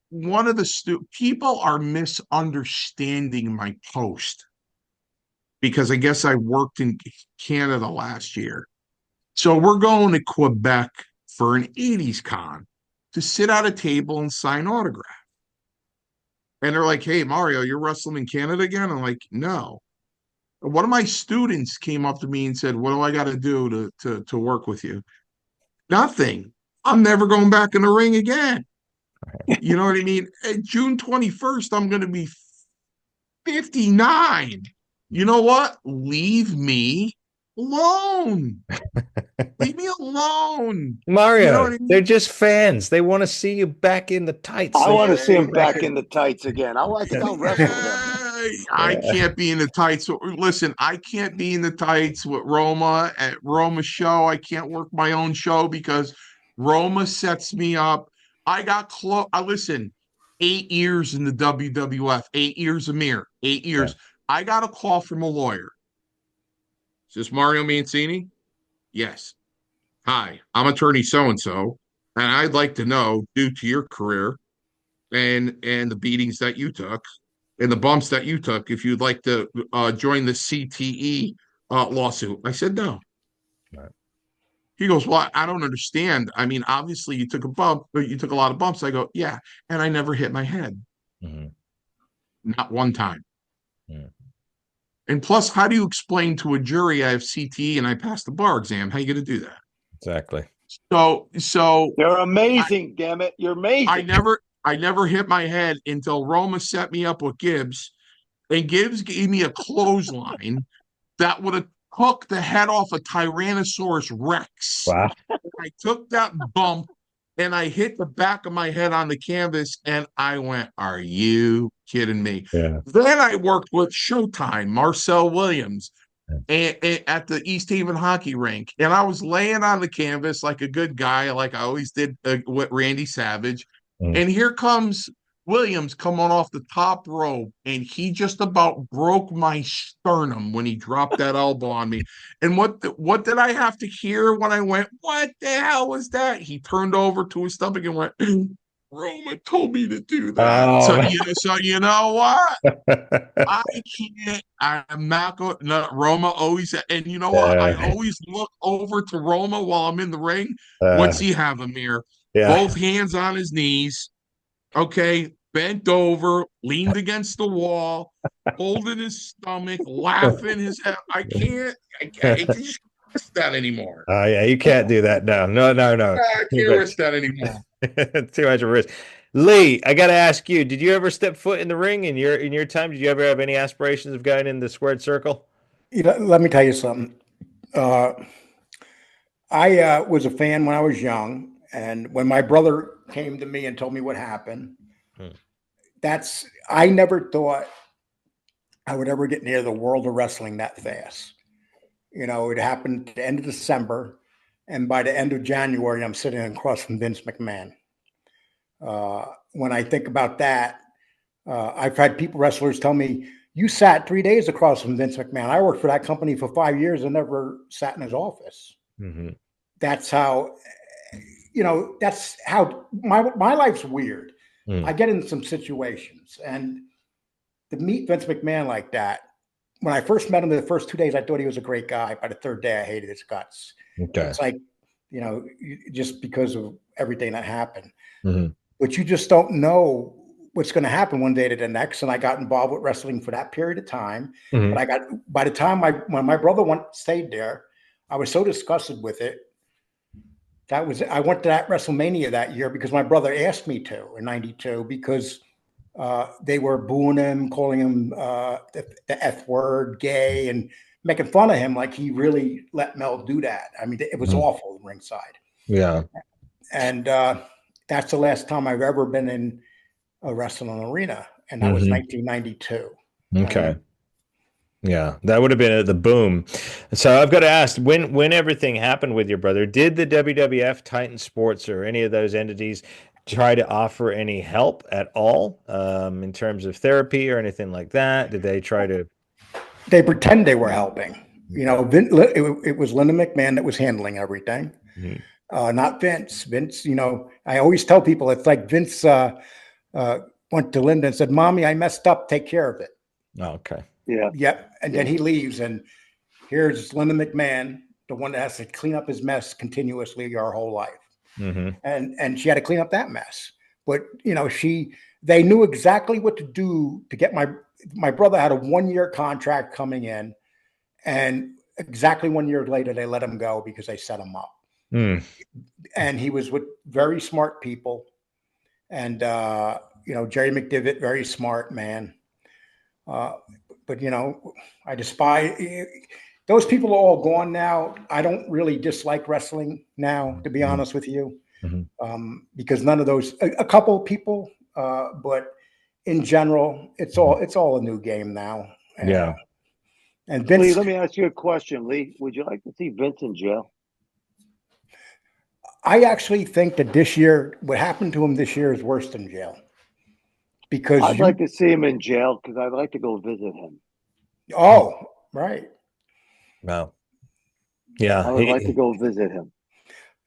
one of the people are misunderstanding my post because I guess I worked in Canada last year. So we're going to Quebec for an 80s con to sit at a table and sign autographs. And they're like, hey, Mario, you're wrestling in Canada again? I'm like, no. One of my students came up to me and said, what do I got to do to work with you? Nothing. I'm never going back in the ring again. You know what I mean? June 21st, I'm going to be 59. You know what? Leave me alone. Leave me alone. You know Mario, what I they're mean? just fans. They want to see you back in the tights. I They want to want see to see you him back back in. in the tights again. I think I'll wrestle him. I Yeah. can't be in the tights. Listen, I can't be in the tights with Roma at Roma show. I can't work my own show because Roma sets me up. I got close. I listen, 8 years in the WWF, 8 years Amir, 8 years. I got a call from a lawyer. Is this Mario Mancini? Yes. Hi, I'm attorney so and so, and I'd like to know, due to your career and the beatings that you took and the bumps that you took, if you'd like to join the CTE lawsuit. I said no. Right. He goes, well, I don't understand. I mean, obviously you took a bump, but you took a lot of bumps. I go, yeah, and I never hit my head, Mhm. not one time. Mhm. And plus, how do you explain to a jury I have CTE and I passed the bar exam? How are you going to do that? Exactly. So You're I, amazing, damn it. You're I amazing. never hit my head until Roma set me up with Gibbs, and Gibbs gave me a clothesline that would have took the head off a Tyrannosaurus Rex. Wow. I took that bump and I hit the back of my head on the canvas, and I went, "Are you kidding me?" Yeah. Then I worked with Showtime, Marcel Williams, and at the East Haven hockey rink, and I was laying on the canvas like a good guy, like I always did with Randy Savage. Mhm. And here comes Williams coming off the top rope, and he just about broke my sternum when he dropped that elbow on me. And what did I have to hear when I went, "What the hell was that?" He turned over to his stomach and went, "Roma told me to do that." Oh, man. So you know what? I can't. I'm not going. No, Roma always, and you know what? I Uh, always look over to Roma while I'm in the ring. uh, What's he have, Amir? yeah. Both hands on his knees. Okay, bent over, leaned against the wall, holding his stomach, laughing his head. I can't. I can just risk that anymore. Oh, yeah. You can't do that. No, no, no, no. I Too can't much, risk that anymore. too much risk. Lee, I got to ask you, did you ever step foot in the ring in your time? Did you ever have any aspirations of going in the squared circle? You know, let me tell you something. Uh, I was a fan when I was young, and when my brother came to me and told me what happened, Hmm. I never thought I would ever get near the world of wrestling that fast. You know, it happened at the end of December, and by the end of January, I'm sitting across from Vince McMahon. When I think about that, I've had people, wrestlers, tell me, "You sat 3 days across from Vince McMahon." I worked for that company for 5 years and never sat in his office. Hmm. That's how, that's how my life's weird. Mm. I get in some situations, and to meet Vince McMahon like that, when I first met him the first 2 days, I thought he was a great guy. By the third day, I hated his guts. Okay. It's like, just because of everything that happened. Hmm. But you just don't know what's going to happen one day to the next. And I got involved with wrestling for that period of time. Hmm. But by the time when my brother stayed there, I was so disgusted with it. I went to that WrestleMania that year because my brother asked me to in '92 because they were booing him, calling him the F word, gay, and making fun of him like he really let Mel do that. I mean, it was Hmm. awful ringside. Yeah. And that's the last time I've ever been in a wrestling arena, and that was Hmm. 1992. Okay. Yeah, that would have been the boom. So I've got to ask, when everything happened with your brother, did the WWF, Titan Sports, or any of those entities try to offer any help at all, in terms of therapy or anything like that? Did they try to? They pretend they were helping. Okay. It was Linda McMahon that was handling everything, Mhm. not Vince. Vince, I always tell people it's like Vince uh, went to Linda and said, "Mommy, I messed up. Take care of it." Oh, okay. Yeah. Yep. And Yeah. then he leaves, and here's Linda McMahon, the one that has to clean up his mess continuously our whole life. Hmm. And she had to clean up that mess. But they knew exactly what to do to get my brother had a 1 year contract coming in, and exactly 1 year later they let him go because they set him up. Mm. And he was with very smart people, and Jerry McDivitt, very smart man. Uh, but I despise those people are all gone now. I don't really dislike wrestling now, to be Hmm. honest with you, Hmm. because none of those. A couple of people, but in general, it's all a new game now. Yeah. And Lee, Vince, let me ask you a question. Lee, would you like to see Vince in jail? I actually think that this year, what happened to him this year is worse than jail because I'd like to see him in jail because I'd like to go visit him. oh, right. Wow. Yeah. I would like to go visit him.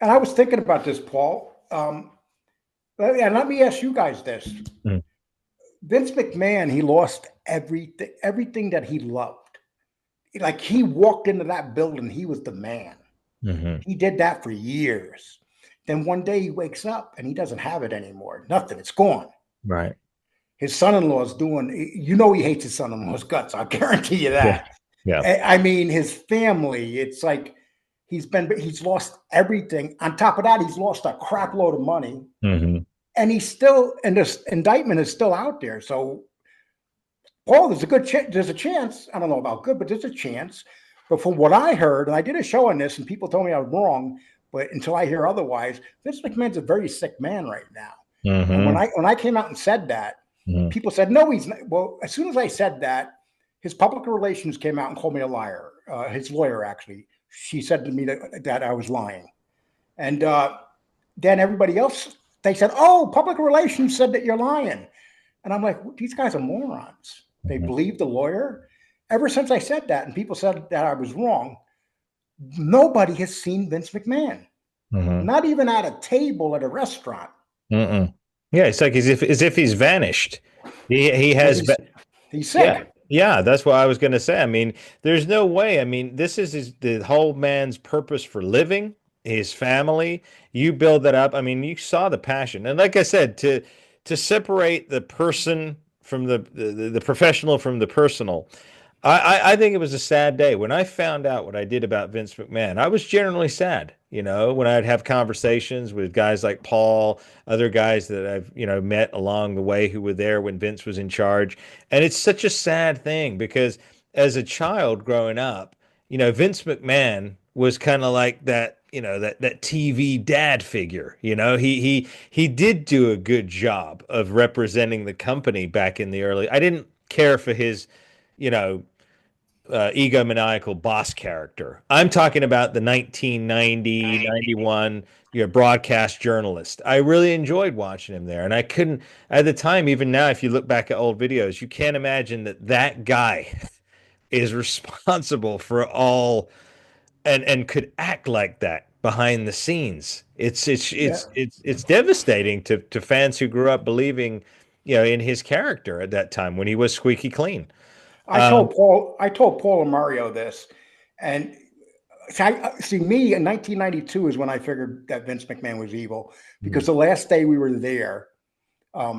And I was thinking about this, Paul. And let me ask you guys this. Mm. Vince McMahon, he lost everything that he loved. Like he walked into that building, he was the man. Hmm. He did that for years. Then one day he wakes up and he doesn't have it anymore. Nothing. It's gone. Right. His son-in-law is doing, he hates his son-in-law's guts. I guarantee you Yeah. that. Yeah. I mean, his family, it's like he's lost everything. On top of that, he's lost a crap load of money. Hmm. And he's still, and this indictment is still out there. So, Paul, there's a chance. I don't know about good, but there's a chance. But from what I heard, and I did a show on this, and people told me I was wrong, but until I hear otherwise, Vince McMahon's a very sick man right now. And when Hmm. I came out and said that, Hmm. people said, no, he's not. Well, as soon as I said that, his public relations came out and called me a liar. His lawyer, actually, she said to me that I was lying. And then everybody else, they said, oh, public relations said that you're lying. And I'm like, these guys are morons. They Hmm. believe the lawyer. Ever since I said that, and people said that I was wrong, nobody has seen Vince McMahon, Hmm. not even at a table at a restaurant. Mm-mm. Yeah, it's like as if he's vanished. He Because has he's yeah. sick. Yeah, that's what I was going to say. I mean, there's no way. I mean, this is the whole man's purpose for living, his family. You build that up. I mean, you saw the passion. And like I said, to separate the person from the professional from the personal, I think it was a sad day when I found out what I did about Vince McMahon. I was generally sad, when I'd have conversations with guys like Paul, other guys that I've, met along the way who were there when Vince was in charge. And it's such a sad thing because as a child growing up, Vince McMahon was kind of like that, that TV dad figure. He did do a good job of representing the company back in the early. I didn't care for his, you know, egomaniacal boss character. I'm talking about the 1990, 91, broadcast journalist. I really enjoyed watching him there. And I couldn't, at the time, even now, if you look back at old videos, you can't imagine that guy is responsible for all and could act like that behind the scenes. Yeah. It's devastating to fans who grew up believing, in his character at that time when he was squeaky clean. Um, I told Paul and Mario this, and see me in 1992 is when I figured that Vince McMahon was evil, because the last day we were there,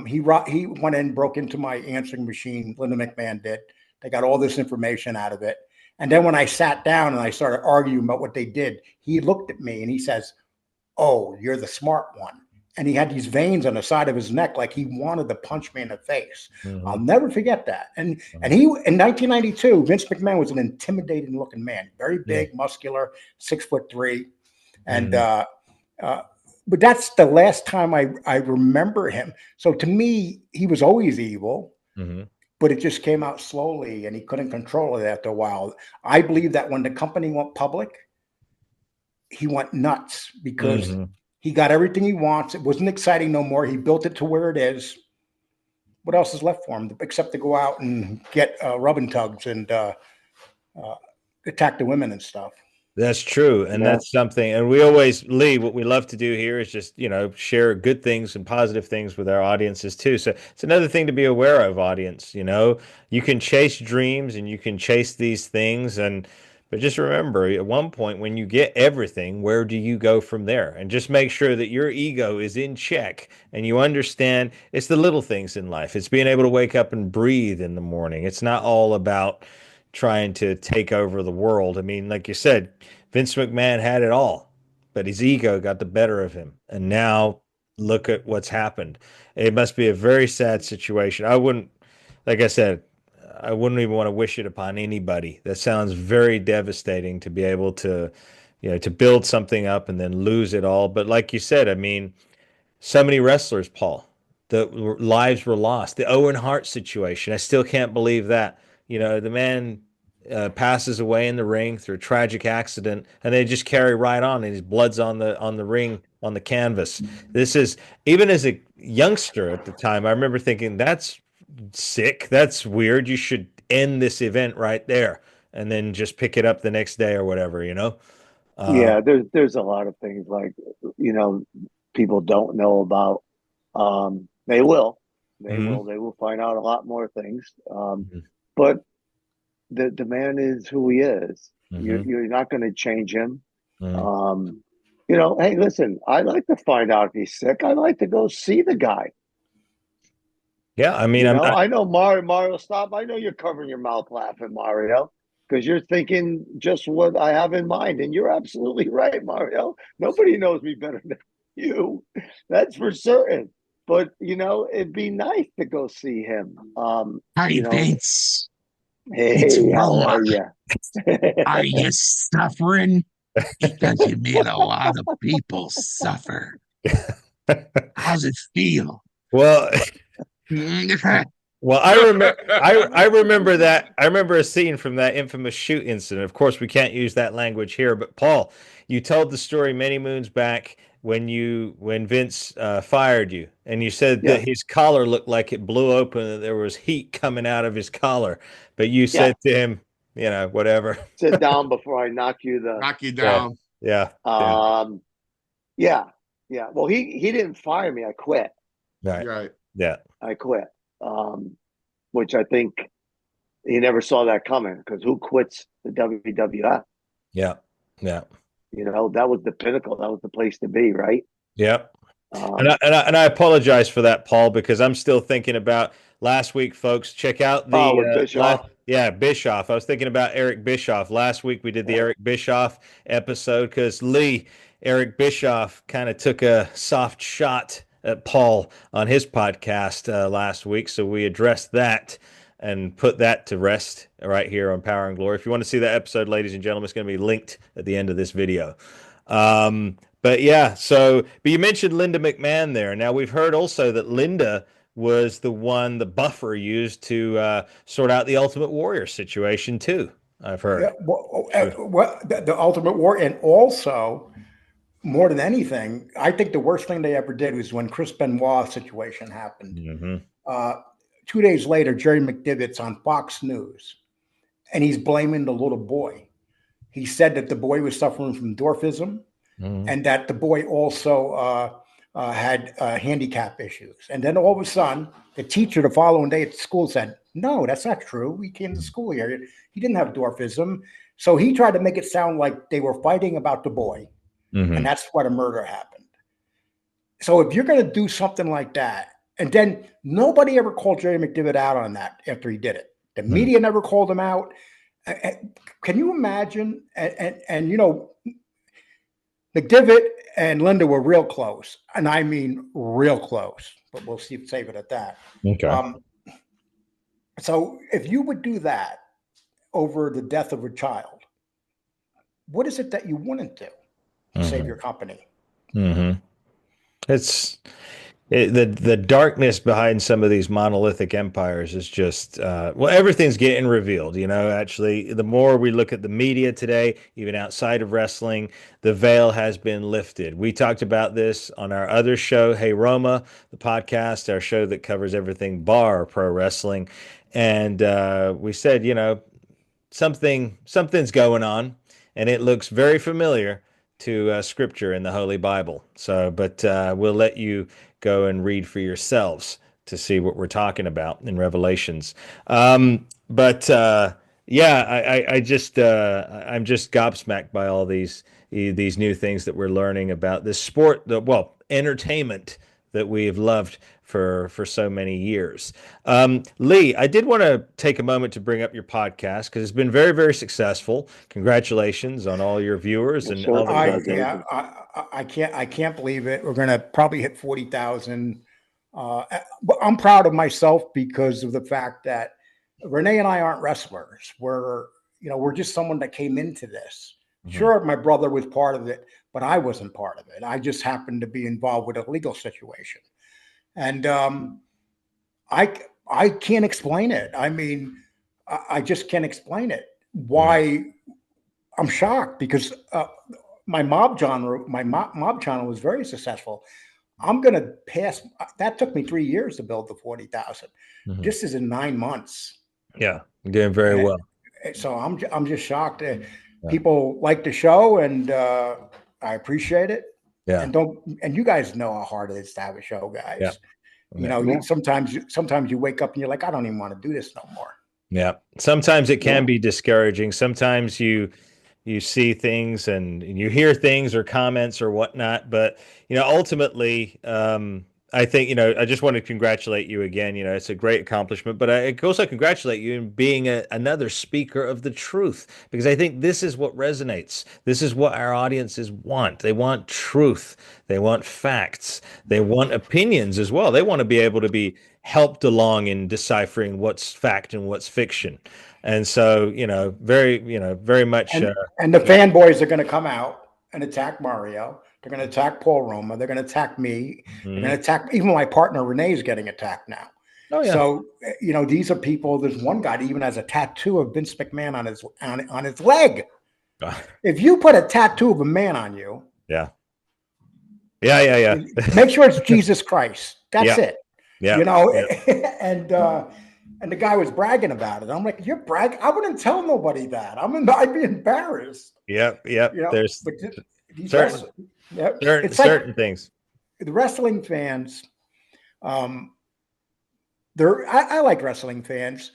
he went in, broke into my answering machine. Linda McMahon did. They got all this information out of it, and then when I sat down and I started arguing about what they did, he looked at me and he says, "Oh, you're the smart one." And he had these veins on the side of his neck, like he wanted to punch me in the face. I'll mhm, never forget that. And he in 1992, Vince McMahon was an intimidating looking man, very yeah, big, muscular, 6'3", and mhm, uh, but that's the last time I remember him. So to me, he was always evil, mhm, but it just came out slowly, and he couldn't control it after a while. I believe that when the company went public, he went nuts because mhm. he got everything he wants. It wasn't exciting no more. He built it to where it is. What else is left for him except to go out and get rubbing tugs and uh, attack the women and stuff? That's true. And Yeah. that's something. And we always, Lee, what we love to do here is just, share good things and positive things with our audiences too. So it's another thing to be aware of, audience. You can chase dreams and you can chase these things. But just remember, at one point, when you get everything, where do you go from there? And just make sure that your ego is in check and you understand it's the little things in life. It's being able to wake up and breathe in the morning. It's not all about trying to take over the world. I mean, like you said, Vince McMahon had it all, but his ego got the better of him. And now look at what's happened. It must be a very sad situation. I wouldn't, like I said, I wouldn't even want to wish it upon anybody. That sounds very devastating to be able to build something up and then lose it all. But like you said, I mean, so many wrestlers, Paul, the lives were lost. The Owen Hart situation, I still can't believe that. The man passes away in the ring through a tragic accident, and they just carry right on, and his blood's on the ring on the canvas. This is even as a youngster at the time. I remember thinking that's sick. That's weird. You should end this event right there, and then just pick it up the next day or whatever. Yeah, Um, there's a lot of things like you know people don't know about. They will, mhm, they will find out a lot more things. mhm, But the man is who he is. mhm, You're not going to change him. mhm. Um, hey, listen, I like to find out if he's sick. I like to go see the guy. Yeah, I mean, I'm not. I know Mario, stop. I know you're covering your mouth laughing, Mario, because you're thinking just what I have in mind. And you're absolutely right, Mario. Nobody knows me better than you. That's for certain. But it'd be nice to go see him. Hi, Vince. It's Hey, how Roma. are you? Are you suffering? Because you made a lot of people suffer. How's it feel? Well, I well, I remember that. I remember a scene from that infamous shoot incident. Of course, we can't use that language here, but Paul, you told the story many moons back when Vince fired you, and you said that Yes, his collar looked like it blew open, and there was heat coming out of his collar. But you yes. said to him, whatever. Sit down before I knock you the. Knock you Yeah, down. yeah, yeah. Um, yeah, yeah. Well, he didn't fire me. I quit. Right. Right. Yeah, I quit. Which I think he never saw that coming because who quits the WWF? yeah, yeah, That was the pinnacle. That was the place to be, right? yeah. And I, Um, and I and I apologize for that, Paul, because I'm still thinking about last week, folks. Check out oh, the with last, Bischoff. yeah, Bischoff. I was thinking about Eric Bischoff. Last week we did the Yeah, Eric Bischoff episode because Eric Bischoff kind of took a soft shot at Paul on his podcast last week, so we addressed that and put that to rest right here on Power and Glory. If you want to see that episode, ladies and gentlemen, it's going to be linked at the end of this video. But yeah, but you mentioned Linda McMahon there. Now we've heard also that Linda was the one the Buffer used to sort out the Ultimate Warrior situation too. I've Yeah, heard. the Ultimate War, and also more than anything, I think the worst thing they ever did was when Chris Benoit situation happened. Hmm. Uh, 2 days later, Jerry McDivot's on Fox News, and he's blaming the little boy. He said that the boy was suffering from dwarfism, and that the boy also had handicap issues. And then all of a sudden, the teacher the following day at the school said, "No, that's not true. He came to school here. He didn't have dwarfism." So he tried to make it sound like they were fighting about the boy, and that's what a murder happened. So if you're going to do something like that, and then nobody ever called Jerry McDivitt out on that after he did it. The media never called him out. Can you imagine? And you know, McDivitt and Linda were real close, and I mean real close. But we'll save it at that. Okay. So if you would do that over the death of a child, what is it that you wouldn't do to save your company? It's the darkness behind some of these monolithic empires is just well, everything's getting revealed. You know, actually, the more we look at the media today, even outside of wrestling, the veil has been lifted. We talked about this on our other show, Hey Roma, the podcast, our show that covers everything bar pro wrestling, and we said, you know, something's going on, and it looks very familiar to scripture in the Holy Bible. So, but we'll let you go and read for yourselves to see what we're talking about in Revelations. But yeah, I'm just gobsmacked by all these new things that we're learning about this sport, well, entertainment that we've loved for so many years. Lee, I did want to take a moment to bring up your podcast because it's been very, very successful. Congratulations on all your viewers and all the I can't believe it. We're going to probably hit 40,000. I'm proud of myself because of the fact that Renee and I aren't wrestlers. We're just someone that came into this. Sure, my brother was part of it, but I wasn't part of it. I just happened to be involved with a legal situation. And I can't explain it. I mean, I just can't explain it. Why I'm shocked because my mob channel was very successful. I'm going to pass. That took me 3 years to build the 40,000. This is in 9 months. Yeah, doing very well. So I'm just shocked. People like the show, and I appreciate it. Yeah. And you guys know how hard it is to have a show, guys. Yeah. You know, sometimes you wake up and you're like, I don't even want to do this no more. Yeah. Sometimes it can be discouraging. Sometimes you see things and you hear things or comments or whatnot, but you know, ultimately, I think, you know, I just want to congratulate you again. You know, it's a great accomplishment, but I also congratulate you in being another speaker of the truth, because I think this is what resonates. This is what our audiences want. They want truth. They want facts. They want opinions as well. They want to be able to be helped along in deciphering what's fact and what's fiction. And so, very much. And the fanboys are going to come out and attack Mario. They're going to attack Paul Roma. They're going to attack me. They're going to attack even my partner Renee is getting attacked now. Oh yeah. So these are people. There's one guy that even has a tattoo of Vince McMahon on his leg. If you put a tattoo of a man on you, yeah. Make sure it's Jesus Christ. That's it. Yeah. And the guy was bragging about it. I'm like, you're bragging? I wouldn't tell nobody that. I'd be embarrassed. Yep. There's certain things. The wrestling fans, I like wrestling fans,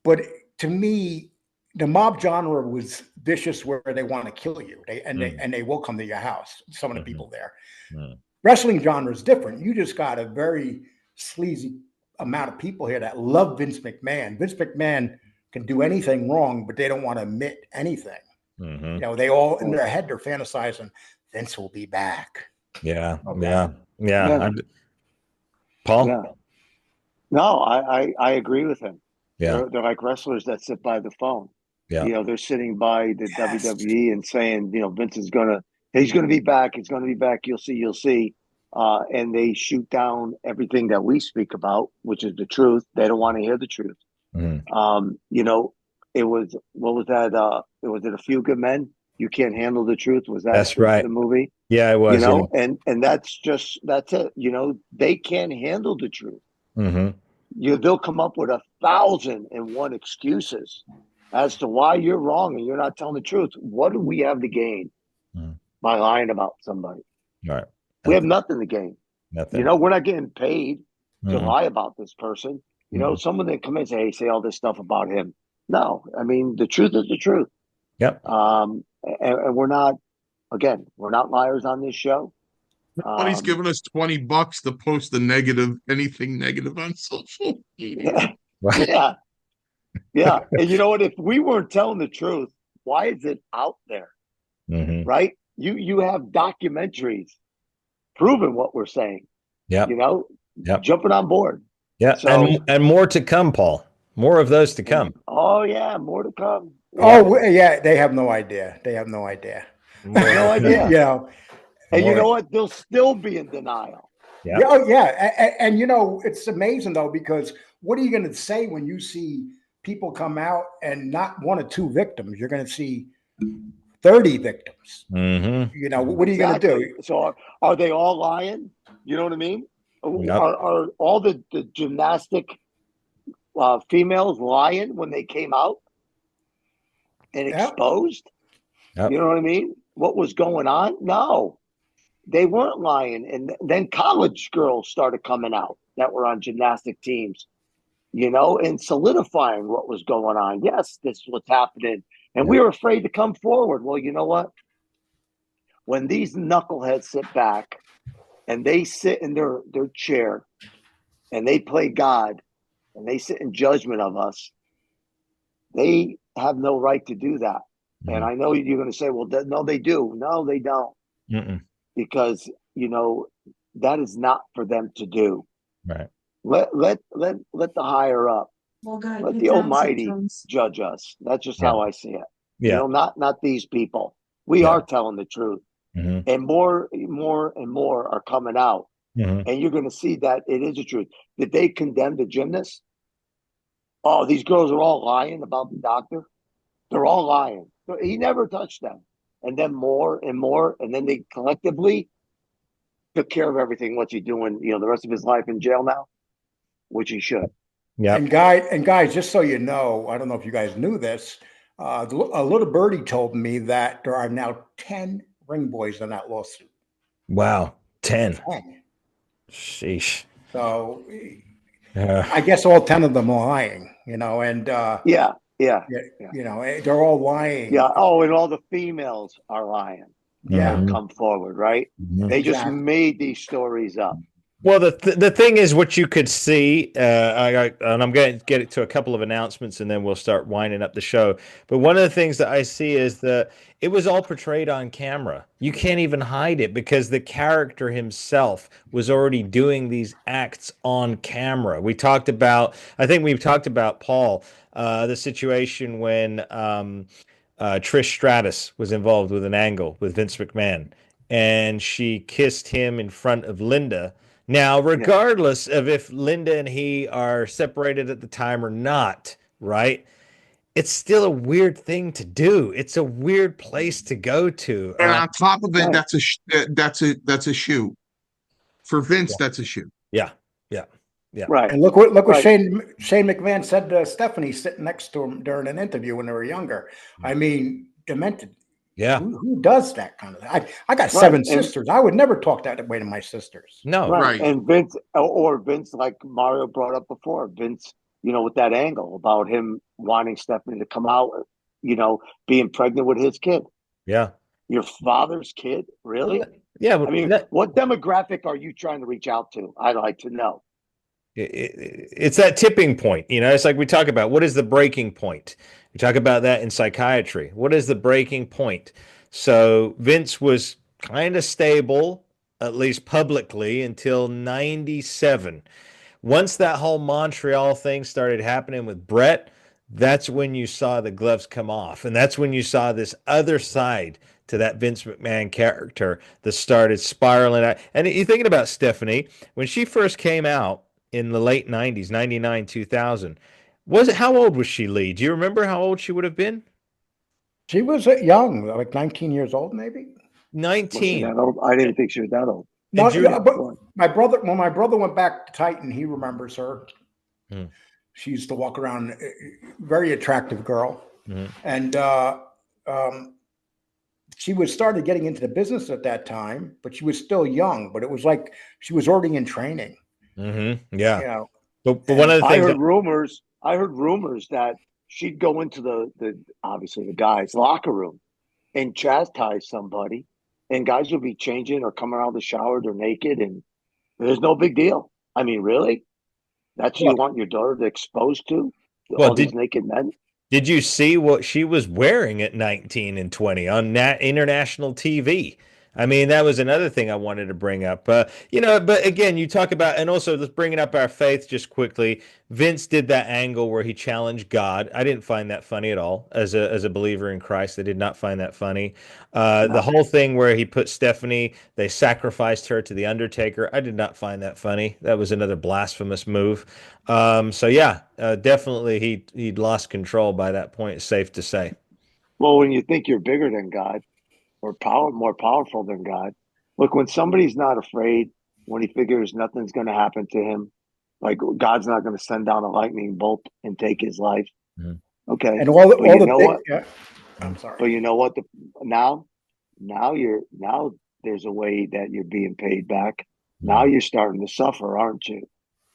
but to me, the mob genre was vicious, where they want to kill you. They will come to your house. Some of the people there. Wrestling genre is different. You just got a very sleazy amount of people here that love Vince McMahon. Vince McMahon can do anything wrong, but they don't want to admit anything. They all in their head, they're fantasizing Vince will be back. Yeah. Okay. Yeah. Paul? Yeah. No, I agree with him. Yeah. They're like wrestlers that sit by the phone. Yeah. They're sitting by the WWE and saying, Vince is he's going to be back. He's going to be back. You'll see. And they shoot down everything that we speak about, which is the truth. They don't want to hear the truth. It was, what was that? Was it A Few Good Men? You Can't Handle the Truth. Was that That's right. The movie? Yeah, it was. And that's it. They can't handle the truth. They'll come up with 1,001 excuses. as to why you're wrong and you're not telling the truth. What do we have to gain by lying about somebody? Right. We have nothing to gain. Nothing. We're not getting paid to lie about this person. Someone that come in and say, hey, say all this stuff about him. No, I mean, the truth is the truth. Yep. And we're not liars on this show. Nobody's giving us $20 to post anything negative on social media. Yeah. Yeah. And you know what? If we weren't telling the truth, why is it out there? Right? You have documentaries proving what we're saying. Yeah. Jumping on board. Yeah. So, and more to come, Paul. More of those to come. Oh, yeah. More to come. Yeah. Oh, yeah. They have no idea. They have no idea. No idea. And you know what? They'll still be in denial. Yeah. Oh, yeah. And it's amazing, though, because what are you going to say when you see people come out and not one or two victims? You're going to see 30 victims. What are you going to do? So are they all lying? You know what I mean? Yep. Are all the gymnastic females lying when they came out and exposed? Yep. You know what I mean? What was going on? No, they weren't lying. And then college girls started coming out that were on gymnastic teams, and solidifying what was going on. Yes, this is what's happening. And we were afraid to come forward. Well, you know what? When these knuckleheads sit back and they sit in their chair and they play God and they sit in judgment of us, they have no right to do that. And I know you're going to say, well, no, they do. No, they don't. Because, that is not for them to do. Right. Let the higher up. Well, God, let the Almighty judge us. That's just how I see it. Yeah. Not these people. We are telling the truth. And more and more are coming out. And you're going to see that it is the truth. Did they condemn the gymnast? Oh, these girls are all lying about the doctor. They're all lying. He never touched them. And then more and more. And then they collectively took care of everything. What's he doing? The rest of his life in jail now, which he should. Yeah. And guys, just so you know, I don't know if you guys knew this. A little birdie told me that there are now 10 ring boys in that lawsuit. Wow. 10. 10. Sheesh. So I guess all 10 of them are lying, and yeah. They're all lying. Yeah. Oh, and all the females are lying. Yeah. Come forward, right? They just made these stories up. Well, the thing is, what you could see, and I'm going to get it to a couple of announcements, and then we'll start winding up the show. But one of the things that I see is that it was all portrayed on camera. You can't even hide it because the character himself was already doing these acts on camera. I think we've talked about, Paul, the situation when Trish Stratus was involved with an angle with Vince McMahon, and she kissed him in front of Linda. Now, regardless of if Linda and he are separated at the time or not, right? It's still a weird thing to do. It's a weird place to go to. And on top of it, that's a shoe. For Vince, that's a shoe. Yeah. Right. And look what Shane McMahon said to Stephanie sitting next to him during an interview when they were younger. I mean, demented. Yeah. Who does that kind of thing? I got 7 sisters. I would never talk that way to my sisters. No. Right. And Vince, like Mario brought up before, Vince, with that angle about him wanting Stephanie to come out, being pregnant with his kid. Yeah. Your father's kid? Really? Yeah. I mean, what demographic are you trying to reach out to? I'd like to know. It's that tipping point. It's like we talk about, what is the breaking point? We talk about that in psychiatry. What is the breaking point? So Vince was kind of stable, at least publicly, until 97. Once that whole Montreal thing started happening with Brett, that's when you saw the gloves come off. And that's when you saw this other side to that Vince McMahon character that started spiraling out. And you're thinking about Stephanie, when she first came out in the late 90s, 99, 2000, how old was she, Lee? Do you remember how old she would have been? She was young, like 19 years old, maybe. 19. I didn't think she was that old. No, but when my brother went back to Titan, he remembers her. She used to walk around, very attractive girl. Mhm. And she was started getting into the business at that time, but she was still young. But it was like she was already in training, Yeah. you know. But one And of the I things heard rumors. I heard rumors that she'd go into the obviously the guys' locker room and chastise somebody, and guys would be changing or coming out of the shower, they're naked, and there's no big deal. I mean, really? That's who well, you want your daughter to expose to well, all these naked men? did you see what she was wearing at 19 and 20 on international TV? I mean, that was another thing I wanted to bring up. But again, you talk about, and also let's bring it up our faith just quickly. Vince did that angle where he challenged God. I didn't find that funny at all. As a believer in Christ, I did not find that funny. The No. whole thing where he put Stephanie, they sacrificed her to the Undertaker. I did not find that funny. That was another blasphemous move. So yeah, definitely he'd lost control by that point. It's safe to say. Well, when you think you're bigger than God or more powerful than God, look, when somebody's not afraid, when he figures nothing's going to happen to him, like God's not going to send down a lightning bolt and take his life. Mhm. Okay, And all but you the know big, what? yeah, I'm sorry. But you know what? Now, now there's a way that you're being paid back. Now Mhm. you're starting to suffer, aren't you?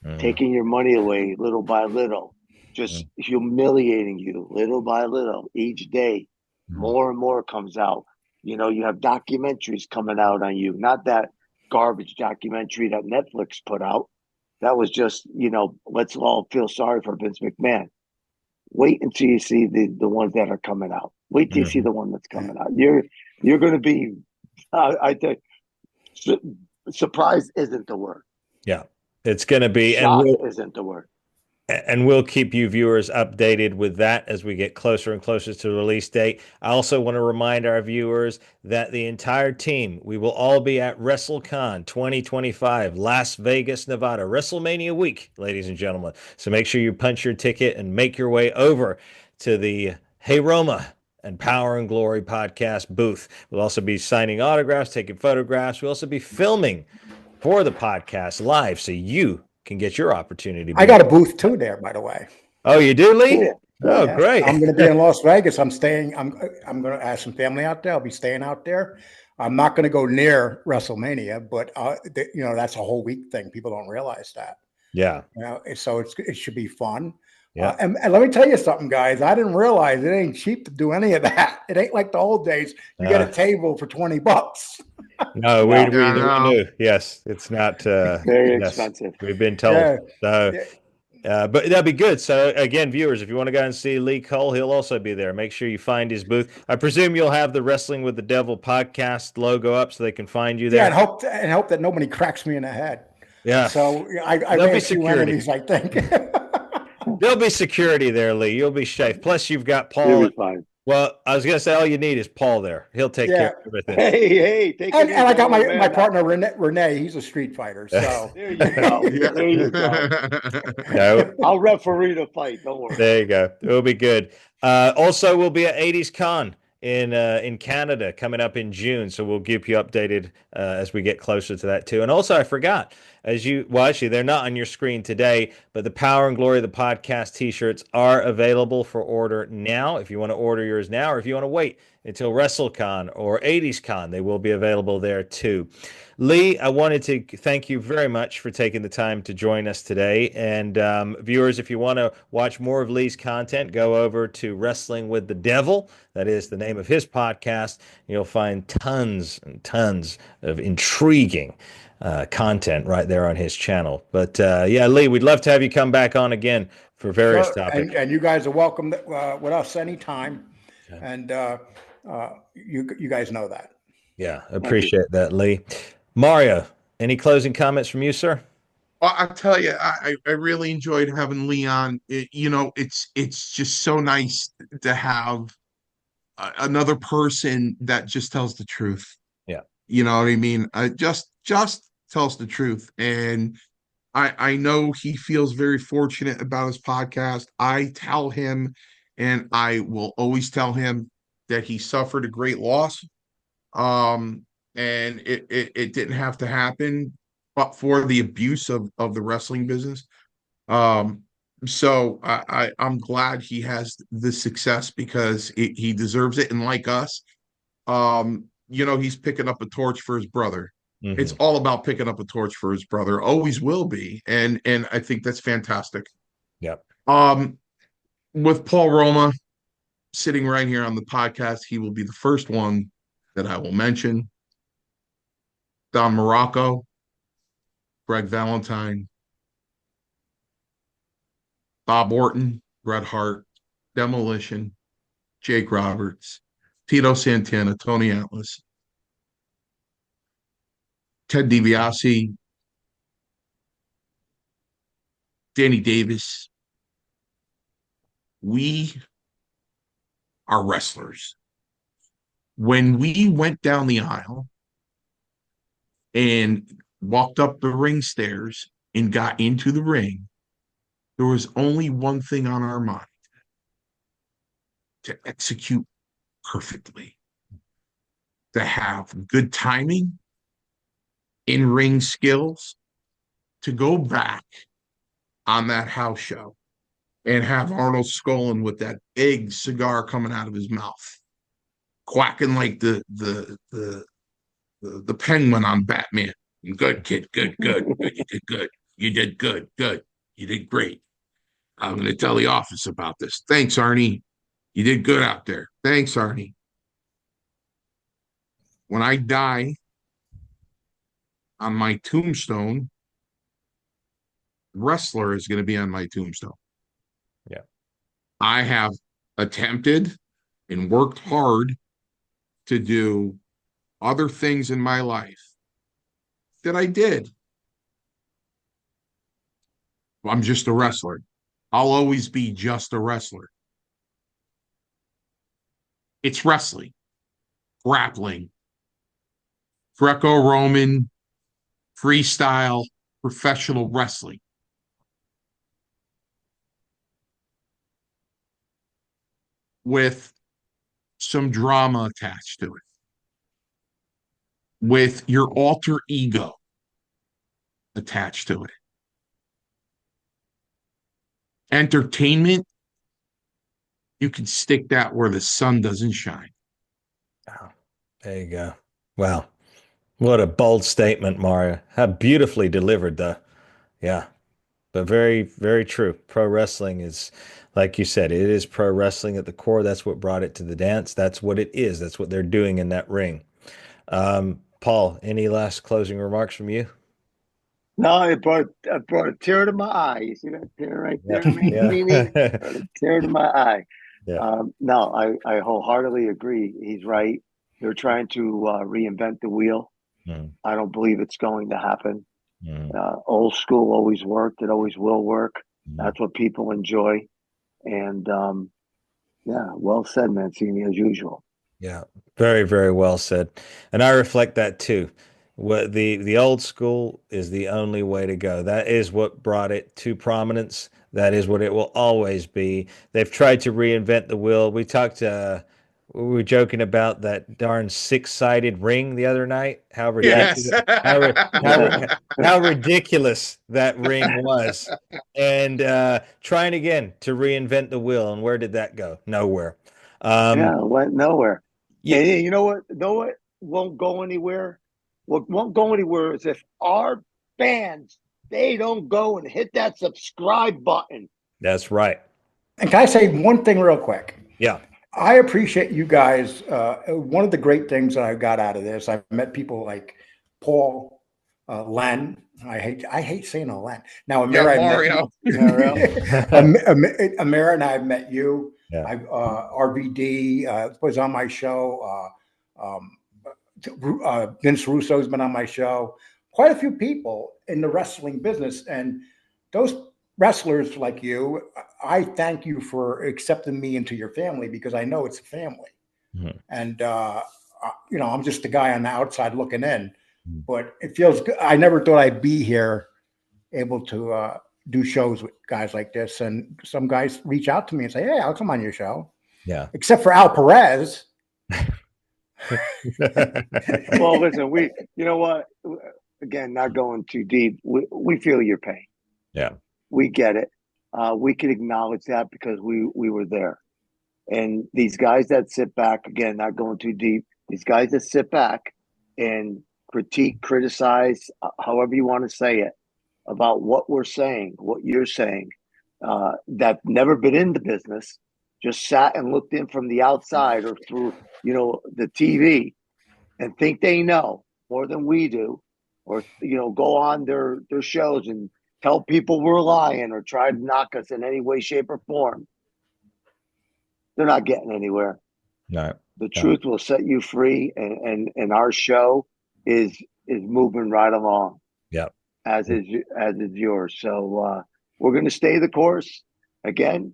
Mhm. Taking your money away little by little, just humiliating you little by little each day. Mhm. More and more comes out. You know, you have documentaries coming out on you, not that garbage documentary that Netflix put out. That was just, let's all feel sorry for Vince McMahon. Wait until you see the ones that are coming out. Wait till you see Mhm. the one that's coming out. You're going to be, I think, su- surprise isn't the word. Yeah, it's going to be, and Shocked isn't the word. we'll keep you viewers updated with that as we get closer and closer to the release date. I also want to remind our viewers that the entire team, we will all be at WrestleCon 2025, Las Vegas, Nevada, WrestleMania week, ladies and gentlemen. So make sure you punch your ticket and make your way over to the Hey Roma and Power and Glory podcast booth. We'll also be signing autographs, taking photographs. We'll also be filming for the podcast live so you can get your opportunity to I be. got a booth too there, by the way. Oh, you do, Yeah. Lee? Oh, Yeah, great. I'm going to be in Las Vegas. I'm staying. I'm going to ask some family out there. I'll be staying out there. I'm not going to go near WrestleMania, but that's a whole week thing. People don't realize that. Yeah. So it should be fun. Yeah. And let me tell you something, guys. I didn't realize it ain't cheap to do any of that. It ain't like the old days. You get a table for $20. No, we, No, we, Yeah, we no. knew. Yes, it's not. very Yes, expensive. we've been told. Yeah, So, yeah, but that'd be good. So, again, viewers, if you want to go and see Lee Cole, he'll also be there. Make sure you find his booth. I presume you'll have the Wrestling with the Devil podcast logo up so they can find you yeah. there. And hope that nobody cracks me in the head. Yeah. So I There'll made be a few security. enemies, I think. There'll be security there, Lee. You'll be safe. Plus, you've got You'll Paul. be fine. Well, I was gonna say all you need is Paul there. He'll take care Yeah. of everything. Hey, take it And I easy got on my my man. partner Renee. He's a street fighter. So There you go. Yeah. There you go. No, I'll referee the fight. Don't worry. there you go. It'll be good. Also, we'll be at 80s Con in Canada coming up in June, so we'll keep you updated as we get closer to that too. And also, I forgot, actually, they're not on your screen today, but the Power and Glory of the Podcast T-shirts are available for order now. If you want to order yours now, or if you want to wait until WrestleCon or 80s Con, they will be available there too. Lee, I wanted to thank you very much for taking the time to join us today. And viewers, if you want to watch more of Lee's content, go over to Wrestling with the Devil. That is the name of his podcast. You'll find tons and tons of intriguing content right there on his channel. But yeah, Lee, we'd love to have you come back on again for various sure. topics. And you guys are welcome with us anytime. And you guys know that. Yeah, Thank you. appreciate that, Lee. Mario, any closing comments from you, sir? Well, I tell you, I really enjoyed having Leon. It's just so nice to have another person that just tells the truth. Yeah. You know what I mean? Just tells the truth, and I know he feels very fortunate about his podcast. I tell him, and I will always tell him that he suffered a great loss. And it didn't have to happen, but for the abuse of the wrestling business. Um, So I'm glad he has this success because he deserves it. And like us, he's picking up a torch for his brother. It's Hmm. all about picking up a torch for his brother. Always will be. And I think that's fantastic. Yep. Um, with Paul Roma sitting right here on the podcast, he will be the first one that I will mention. Don Morocco, Greg Valentine, Bob Orton, Bret Hart, Demolition, Jake Roberts, Tito Santana, Tony Atlas, Ted DiBiase, Danny Davis. We are wrestlers. When we went down the aisle and walked up the ring stairs and got into the ring, there was only one thing on our mind: to execute perfectly, to have good timing, in ring skills, to go back on that house show and have Arnold Skolin with that big cigar coming out of his mouth, quacking like the penguin on Batman. Good kid, good, good, good. You did good. You did good, good. You did great. I'm going to tell the office about this. Thanks, Arnie. You did good out there. Thanks, Arnie. When I die, on my tombstone, wrestler is going to be on my tombstone. Yeah. I have attempted and worked hard to do other things in my life that I did. I'm just a wrestler. I'll always be just a wrestler. It's wrestling, grappling, Greco-Roman, freestyle, professional wrestling. With some drama attached to it, with your alter ego attached to it. Entertainment, you can stick that where the sun doesn't shine. Oh, there you go. Wow. What a bold statement, Mario. How beautifully delivered, though. Yeah. But very, very true. Pro wrestling is, like you said, it is pro wrestling at the core. That's what brought it to the dance. That's what it is. That's what they're doing in that ring. Paul, any last closing remarks from you? No, it brought a tear to my eye. You see that tear right Yeah. there, Mimi? Yeah. Brought a tear to my eye. Yeah. No, I wholeheartedly agree. He's right. They're trying to reinvent the wheel. Mm, I don't believe it's going to happen. mm, Old school always worked. It always will work. mm. That's what people enjoy. And yeah, well said, Mancini, as usual. Yeah, very, very well said. And I reflect that too. What the old school is the only way to go. That is what brought it to prominence. That is what it will always be. They've tried to reinvent the wheel. We were joking about that darn six-sided ring the other night. How Yes. ridiculous, how ridiculous that ring was. And trying again to reinvent the wheel. And where did that go? Nowhere. Yeah, Um, it went nowhere. yeah, And you know what? Know what won't go anywhere? What won't go anywhere is if our fans they don't go and hit that subscribe button. that's right. And can I say one thing real quick? Yeah. I appreciate you guys. One of the great things that I got out of this, I've met people like Paul, Len. I hate saying a Len. Now, Yeah, Amira, I've met Mario. Mario. Amira and I have met you. Yeah. RVD was on my show. Vince Russo's been on my show. Quite a few people in the wrestling business, and those wrestlers like you, I thank you for accepting me into your family because I know it's a family. Mhm. And I'm just a guy on the outside looking in, Mhm. but it feels good. I never thought I'd be here, able to do shows with guys like this. And some guys reach out to me and say, "Hey, I'll come on your show." Yeah. Except for Al Perez. Well, listen, you know what? Again, not going too deep. We feel your pain. Yeah. We get it. we can acknowledge that because we were there. And these guys that sit back, again, not going too deep, these guys that sit back and critique, criticize, however you want to say it, about what we're saying, what you're saying, that never been in the business, just sat and looked in from the outside or through, the TV and think they know more than we do, or, go on their shows and tell people we're lying or try to knock us in any way, shape, or form. They're not getting anywhere. No. The truth will set you free, and our show is moving right along. Yep. As is yours. So we're going to stay the course. Again,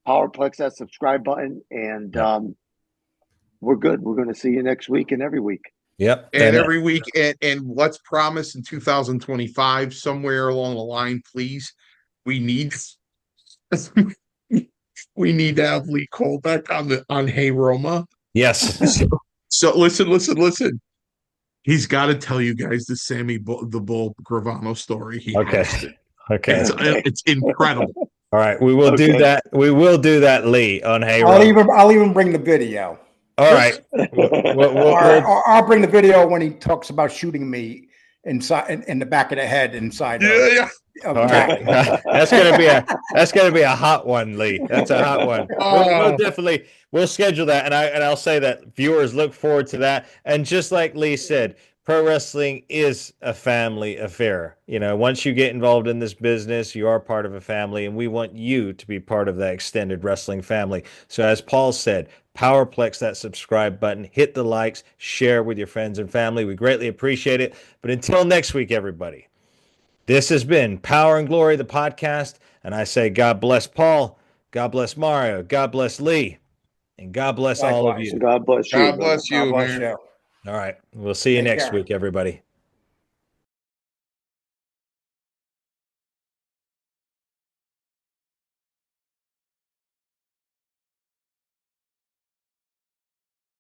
Powerplex, that subscribe button, and we're good. We're going to see you next week and every week. Yep. And every week, and let's promise in 2025, somewhere along the line, please, we need we need to have Lee Colbeck on Hey Roma. Yes. So listen. He's got to tell you guys the Sammy the Bull Gravano story. Okay. It's incredible. All right, we will do that. We will do that, Lee, on Hey Roma. I'll even bring the video. All right. I'll bring the video when he talks about shooting me inside in the back of the head inside. Yeah. Of all right. That's gonna be a hot one, Lee. That's a hot one. We'll definitely schedule that, and I'll say that viewers look forward to that. And just like Lee said, pro wrestling is a family affair. Once you get involved in this business, you are part of a family, and we want you to be part of that extended wrestling family. So as Paul said, Powerplex that subscribe button, hit the likes, share with your friends and family. We greatly appreciate it. But until next week, everybody, this has been Power and Glory, the podcast. And I say, God bless Paul, God bless Mario, God bless Lee, and God bless all of you. God bless you. God bless you, God bless man. you. All right. We'll see you next week, everybody.